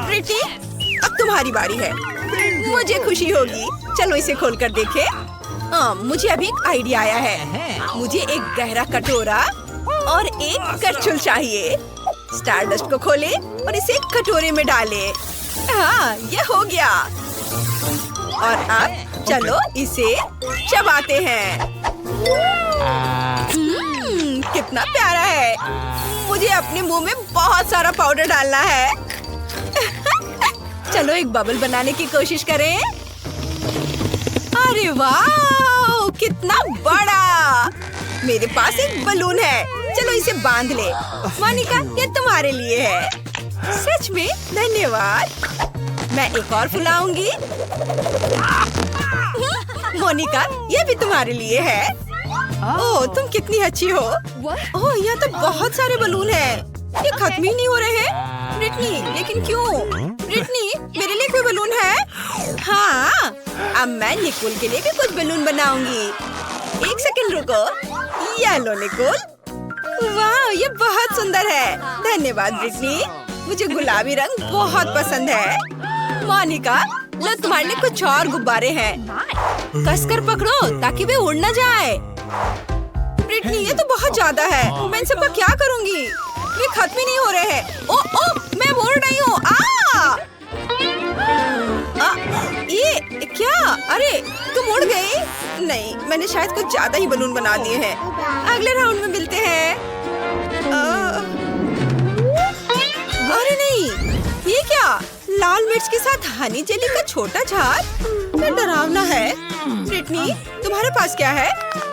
प्रीति, अब तुम्हारी बारी है। मुझे खुशी होगी। चलो इसे खोलकर देखें। मुझे अभी एक आइडिया आया है। मुझे एक गहरा कटोरा और एक करछुल चाहिए। स्टारडस्ट को खोलें और इसे एक कटोरे में डालें। हाँ, ये हो गया। और अब चलो इसे चबाते हैं। कितना प्यारा है। मुझे अपने मुंह में बहुत सारा पाउडर डालना है। चलो एक बबल बनाने की कोशिश करें। अरे वाह, कितना बड़ा। मेरे पास एक बलून है। चलो इसे बांध ले। मोनिका, ये तुम्हारे लिए है। सच में धन्यवाद। मैं एक और फुलाऊंगी। मोनिका, ये भी तुम्हारे लिए है। ओह, तुम कितनी अच्छी हो। ओह, यहाँ तो बहुत सारे बलून हैं। ये खत्म ही नहीं हो रहे हैं। ब्रिटनी, लेकिन क्यों? ब्रिटनी, मेरे लिए कोई बलून है? हाँ, अब मैं निकोल के लिए भी कुछ बलून बनाऊंगी। एक सेकंड रुको। ये लो निकोल। वाह, ये बहुत सुंदर है। धन्यवाद ब्रिटनी। मुझे गुलाबी रंग बहुत पसंद है। मोनिका, लो तुम्हारे लिए कुछ और गुब्बारे हैं। कसकर पकड़ो ताकि वे उड़ न जाए। ब्रिटनी, ये तो बहुत ज्यादा है। मैं इन सबका क्या करूंगी? वे खत्म ही नहीं हो रहे हैं। ओ, मैं उड़ रही हूँ। ये क्या? अरे, तुम उड़ गई? नहीं, मैंने शायद कुछ ज्यादा ही बलून बना दिए हैं। अगले राउंड में मिलते हैं। अरे नहीं, ये क्या? लाल मिर्च के साथ हनी जेली का छोटा झाग? ये डरावना है। ब्रिटनी, तुम्हारे पास क्या है?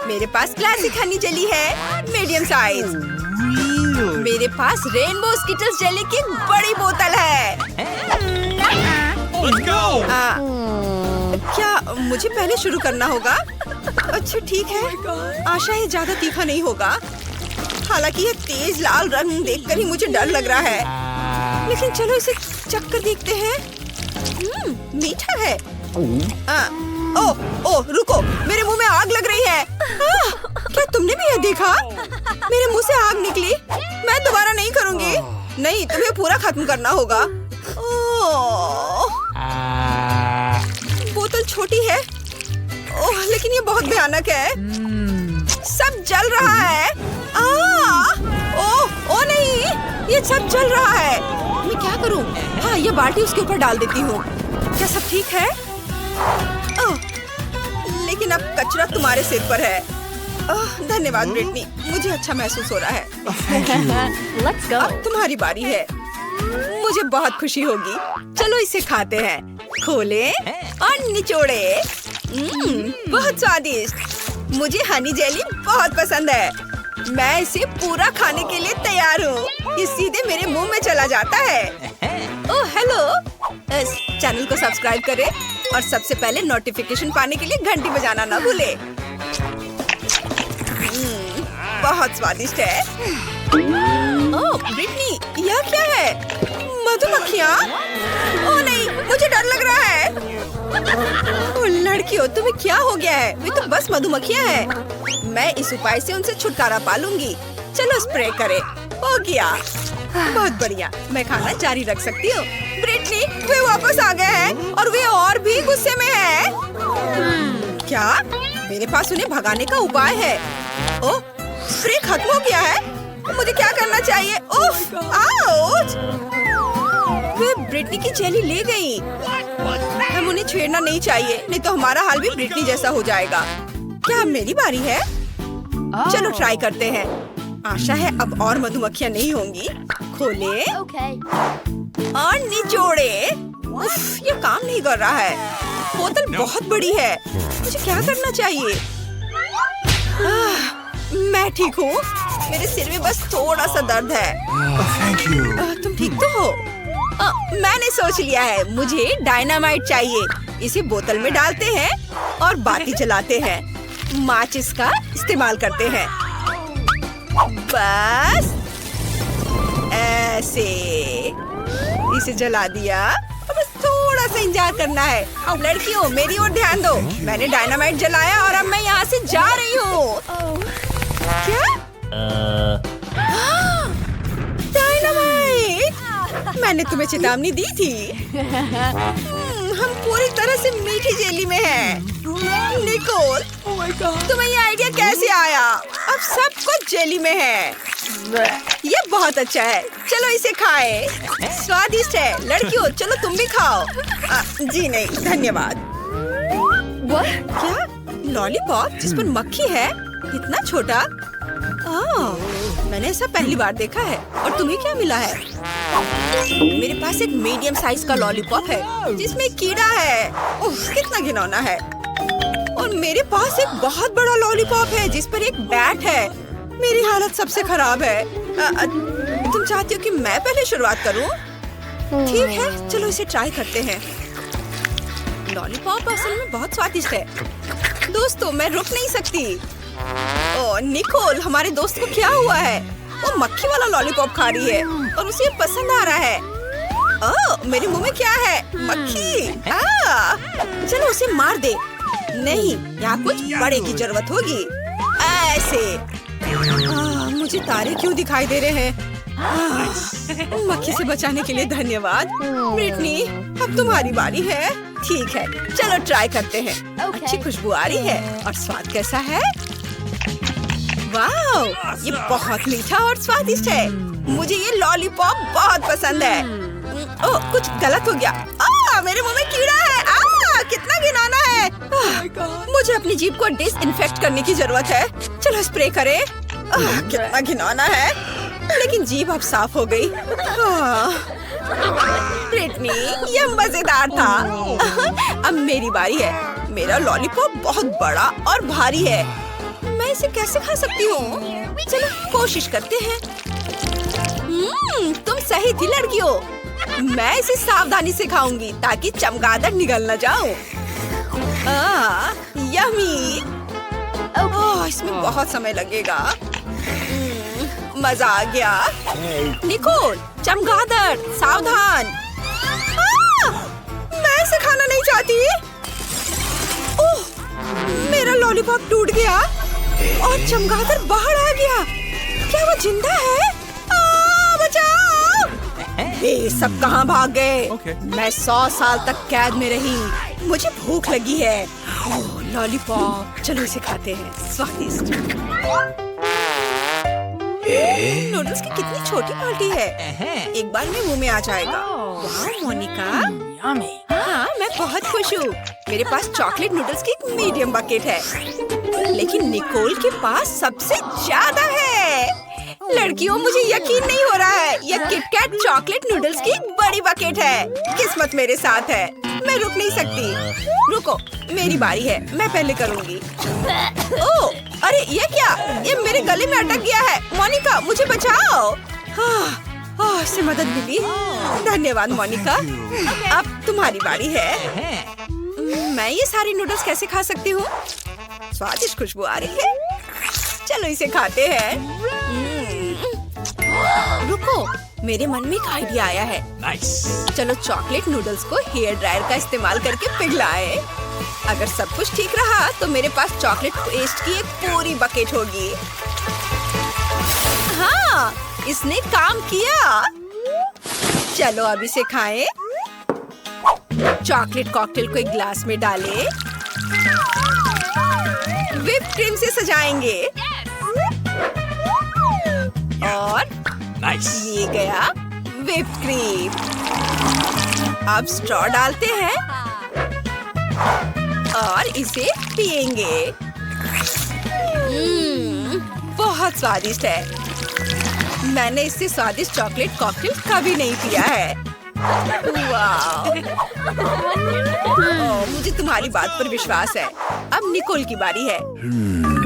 मेरे पास क्लासिक हनी जेली है, मीडियम साइज। मेरे पास रेनबो स्किटल्स जेली की बड़ी बोतल है। Let's go! क्या मुझे पहले शुरू करना होगा? अच्छा ठीक है। आशा ये ज्यादा तीखा नहीं होगा। हालांकि ये तेज लाल रंग देखकर ही मुझे डर लग रहा है। लेकिन चलो इसे चखकर देखते हैं। मीठा है। ओह, रुको, मेरे मुंह में आग लग रही है। क्या तुमने भी यह देखा? मेरे मुंह से आग निकली। मैं दोबारा नहीं करूंगी। नहीं, तुम्हें पूरा खत्म करना होगा। बोतल छोटी है। ओह, लेकिन ये बहुत भयानक है। सब जल रहा है। ओह नहीं, ये सब जल रहा है। मैं क्या करूं? हाँ, ये बाल्टी उसके ऊपर डाल देती हूँ। क्या सब ठीक है? लेकिन अब कचरा तुम्हारे सिर पर है। धन्यवाद ब्रिटनी, मुझे अच्छा महसूस हो रहा है। Let's go. अब तुम्हारी बारी है। मुझे बहुत खुशी होगी। चलो इसे खाते हैं। खोलें और निचोड़े। बहुत स्वादिष्ट। मुझे हनी जेली बहुत पसंद है। मैं इसे पूरा खाने के लिए तैयार हूँ। ये सीधे मेरे मुंह में चला जाता है। ओह हेलो, इस चैनल को सब्सक्राइब करें और सबसे पहले नोटिफिकेशन पाने के लिए घंटी बजाना ना भूले। बहुत स्वादिष्ट है। ओह ब्रिटनी, यह क्या है? मधुमक्खियाँ? ओह नहीं, मुझे डर लग रहा है। ओह लड़कियों, तुम्हें क्या हो गया है? वे तो बस मधुमक्खियाँ हैं। मैं इस उपाय से उनसे छुटकारा पा लूंगी। चलो स्प्रे करें। हो गया। बहुत बढ़िया, मैं खाना जारी रख सकती हूँ। ब्रिटनी, वे वापस आ गए हैं और वे और भी गुस्से में हैं। क्या? मेरे पास उन्हें भगाने का उपाय है। ओह, स्प्रे खत्म हो गया है। मुझे क्या करना चाहिए? ओह, आउच! वे ब्रिटनी की जेली ले गई। हम उन्हें छेड़ना नहीं चाहिए, नहीं तो हमारा हाल भी ब्रिटनी जैसा हो जाएगा। क्या अब मेरी बारी है? चलो ट्राई करते हैं। आशा है अब और मधुमक्खियाँ नहीं होंगी। खोले Okay. और निचोड़े। उफ, ये काम नहीं कर रहा है। बोतल बहुत बड़ी है। मुझे क्या करना चाहिए? मैं ठीक हूँ। मेरे सिर में बस थोड़ा सा दर्द है। तुम ठीक तो हो? मैंने सोच लिया है। मुझे डायनामाइट चाहिए। इसे बोतल में डालते हैं और बाती जलाते हैं। माचिस का इस्तेमाल करते हैं। बस ऐसे इसे जला दिया। अब बस थोड़ा सा इंतजार करना है। अब लड़कियों, मेरी ओर ध्यान दो। मैंने डायनामाइट जलाया और अब मैं यहाँ से जा रही हूँ। क्या? डायनामाइट! मैंने तुम्हें चेतावनी दी थी। हम पूरी तरह से मीठी जेली में हैं। निकोल, तुम्हें ये आइडिया कैसे आया? अब सब कुछ जेली में है। ये बहुत अच्छा है। चलो इसे खाएं। स्वादिष्ट है। लड़कियों, चलो तुम भी खाओ। जी नहीं, धन्यवाद। क्या? लॉलीपॉप जिस पर मक्खी है? इतना छोटा? मैंने ऐसा पहली बार देखा है। और तुम्हें क्या मिला है? मेरे पास एक मीडियम साइज का लॉलीपॉप है जिसमें एक कीड़ा है। उफ, कितना घिनौना है। और मेरे पास एक बहुत बड़ा लॉलीपॉप है जिस पर एक बैट है। मेरी हालत सबसे खराब है। तुम चाहती हो कि मैं पहले शुरुआत करूं? ठीक है, चलो इसे ट्राई करते हैं। लॉलीपॉप असल में बहुत स्वादिष्ट है। दोस्तों, मैं रुक नहीं सकती। ओह निकोल, हमारे दोस्त को क्या हुआ है? वो मक्खी वाला लॉलीपॉप खा रही है और उसे ये पसंद आ रहा है। ओह, मेरे मुंह में क्या है? मक्खी। चलो उसे मार दे। नहीं, यहाँ कुछ बड़े की जरूरत होगी। ऐसे। मुझे तारे क्यों दिखाई दे रहे हैं? मक्खी से बचाने के लिए धन्यवाद। ब्रिटनी, अब तुम्हारी बारी है। ठीक है, चलो ट्राई करते हैं। अच्छी खुशबू आ रही है। और स्वाद कैसा है? वाह, ये बहुत मीठा और स्वादिष्ट है। मुझे ये लॉलीपॉप बहुत पसंद है। ओह, कुछ गलत हो गया। मेरे मुंह में कीड़ा है। कितना घिनौना है। मुझे अपनी जीभ को डिसइंफेक्ट करने की जरूरत है। चलो स्प्रे करें। कितना घिनौना है, लेकिन जीभ अब साफ हो गई। ब्रिटनी, ये मजेदार था। अब मेरी बारी है। मेरा लॉलीपॉप बहुत बड़ा और भारी है। मैं इसे कैसे खा सकती हूँ? चलो कोशिश करते हैं। तुम सही थी लड़कियों। मैं इसे सावधानी से खाऊंगी ताकि चमगादड़ निगल न जाऊं। यम्मी। इसमें बहुत समय लगेगा। मजा आ गया। निकोल, चमगादड़, सावधान। मैं इसे खाना नहीं चाहती। ओह, मेरा लॉलीपॉप टूट गया और चमगादड़ बाहर आ गया। क्या वो जिंदा है? बचाओ! ये सब कहाँ भाग गए? मैं 100 साल तक कैद में रही। मुझे भूख लगी है। ओह, लॉलीपॉप। चलो इसे खाते हैं। स्वादिष्ट। नूडल्स की कितनी छोटी बाल्टी है। एक बार में मुंह में आ जाएगा। वाह मोनिका। हाँ, मैं बहुत खुश हूँ। मेरे पास चॉकलेट नूडल्स की एक मीडियम बकेट है, लेकिन निकोल के पास सबसे ज्यादा है। लड़कियों, मुझे यकीन नहीं हो रहा है। यह किटकैट चॉकलेट नूडल्स की एक बड़ी बकेट है। किस्मत मेरे साथ है। मैं रुक नहीं सकती। रुको, मेरी बारी है। मैं पहले करूँगी। ओह, अरे ये क्या? ये मेरे गले में अटक गया है। मोनिका, मुझे बचाओ। इससे मदद मिली। धन्यवाद मोनिका। अब तुम्हारी बारी है। मैं ये सारी नूडल्स कैसे खा सकती हूँ? स्वादिष्ट खुशबू आ रही है। चलो इसे खाते हैं। रुको, मेरे मन में एक आइडिया आया है। Nice. चलो चॉकलेट नूडल्स को हेयर ड्रायर का इस्तेमाल करके पिघलाए। अगर सब कुछ ठीक रहा तो मेरे पास चॉकलेट पेस्ट की एक पूरी बकेट होगी। हाँ, इसने काम किया। चलो अब इसे खाएं। चॉकलेट कॉकटेल को एक ग्लास में डालें। व्हिप क्रीम से सजाएंगे। और Nice. ये गया व्हिप क्रीम। अब स्ट्रॉ डालते हैं और इसे पिएंगे। बहुत स्वादिष्ट है। मैंने इससे स्वादिष्ट चॉकलेट कॉकटेल कभी नहीं पिया है। वाह! मुझे तुम्हारी बात पर विश्वास है। अब निकोल की बारी है।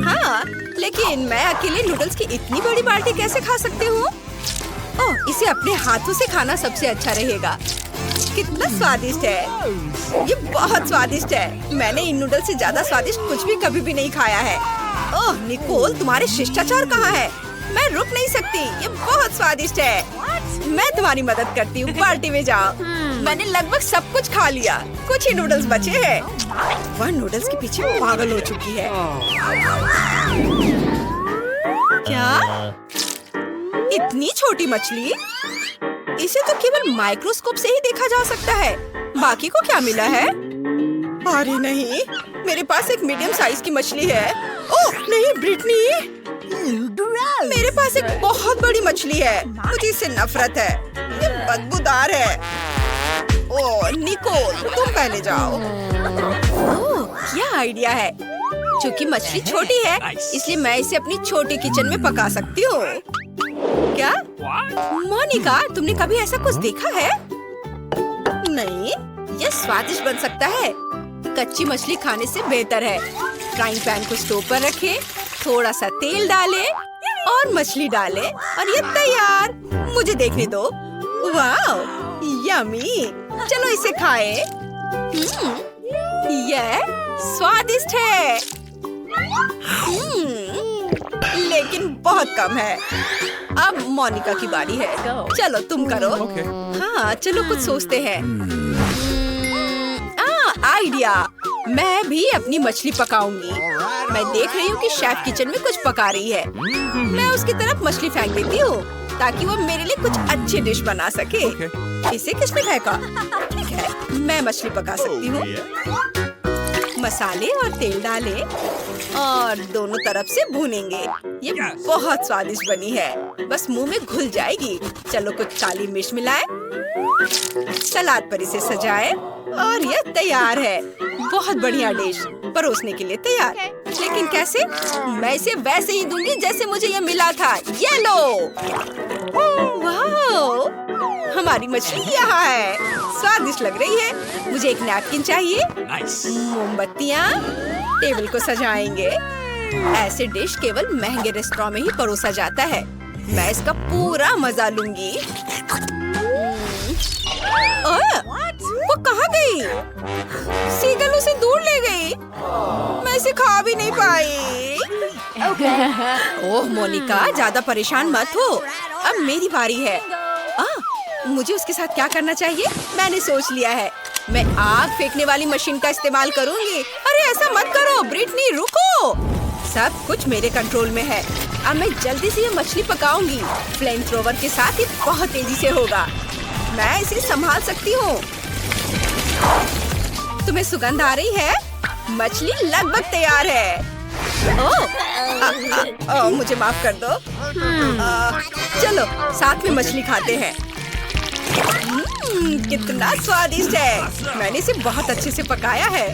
हाँ, लेकिन मैं अकेले नूडल्स की इतनी बड़ी बाल्टी कैसे खा सकती हूँ? ओह, इसे अपने हाथों से खाना सबसे अच्छा रहेगा। कितना स्वादिष्ट है। ये बहुत स्वादिष्ट है। मैंने इन नूडल्स से ज्यादा स्वादिष्ट कुछ भी कभी भी नहीं खाया है। ओह निकोल, तुम्हारे शिष्टाचार कहाँ है? मैं रुक नहीं सकती। ये बहुत स्वादिष्ट है। मैं तुम्हारी मदद करती हूँ। बाल्टी में जाओ। मैंने लगभग सब कुछ खा लिया। कुछ ही नूडल्स बचे हैं। वह नूडल्स के पीछे पागल हो चुकी है। क्या? इतनी छोटी मछली? इसे तो केवल माइक्रोस्कोप से ही देखा जा सकता है। बाकी को क्या मिला है? अरे नहीं, मेरे पास एक मीडियम साइज की मछली है। ओह नहीं ब्रिटनी, मेरे पास एक बहुत बड़ी मछली है। मुझे इससे नफरत है। ये बदबूदार है। ओह निकोल, तुम पहले जाओ। ओह, क्या आइडिया है। क्योंकि मछली छोटी है, इसलिए मैं इसे अपनी छोटी किचन में पका सकती हूँ। क्या? मोनिका, तुमने कभी ऐसा कुछ देखा है? नहीं, यह स्वादिष्ट बन सकता है। कच्ची मछली खाने से बेहतर है। फ्राइंग पैन को स्टोव पर रखें, थोड़ा सा तेल डालें और मछली डालें और ये तैयार। मुझे देखने दो। वाह, यम्मी। चलो इसे खाएं। यह स्वादिष्ट है। लेकिन बहुत कम है। अब मोनिका की बारी है। चलो तुम करो। हाँ, चलो कुछ सोचते हैं। आइडिया। मैं भी अपनी मछली पकाऊंगी। मैं देख रही हूँ कि शेफ किचन में कुछ पका रही है। मैं उसकी तरफ मछली फेंक देती हूँ ताकि वो मेरे लिए कुछ अच्छी डिश बना सके। इसे किसने फेंका? ठीक है, मैं मछली पका सकती हूँ। मसाले और तेल डालें और दोनों तरफ से भूनेंगे। ये बहुत स्वादिष्ट बनी है। बस मुंह में घुल जाएगी। चलो कुछ काली मिर्च मिलाएं, सलाद पर इसे सजाएं और यह तैयार है। बहुत बढ़िया डिश परोसने के लिए तैयार। लेकिन कैसे? मैं इसे वैसे ही दूंगी जैसे मुझे यह मिला था। ये लो। वाह, हमारी मछली यहाँ है। स्वादिष्ट लग रही है। मुझे एक नैपकिन चाहिए। मोमबत्तियाँ। टेबल को सजाएंगे। ऐसे डिश केवल महंगे रेस्टोरेंट में ही परोसा जाता है। मैं इसका पूरा मजा लूंगी। वो कहाँ गई? सीगल उसे दूर ले गई। मैं इसे खा भी नहीं पाई। ओह मोनिका, ज्यादा परेशान मत हो। अब मेरी बारी है। मुझे उसके साथ क्या करना चाहिए? मैंने सोच लिया है। मैं आग फेंकने वाली मशीन का इस्तेमाल करूंगी। अरे ऐसा मत करो ब्रिटनी, रुको। सब कुछ मेरे कंट्रोल में है। अब मैं जल्दी से ये मछली पकाऊंगी। फ्लेम थ्रोवर के साथ ये बहुत तेजी से होगा। मैं इसे संभाल सकती हूँ। तुम्हें सुगंध आ रही है? मछली लगभग तैयार है। ओह, मुझे माफ कर दो। चलो साथ में मछली खाते हैं। कितना स्वादिष्ट है। मैंने इसे बहुत अच्छे से पकाया है।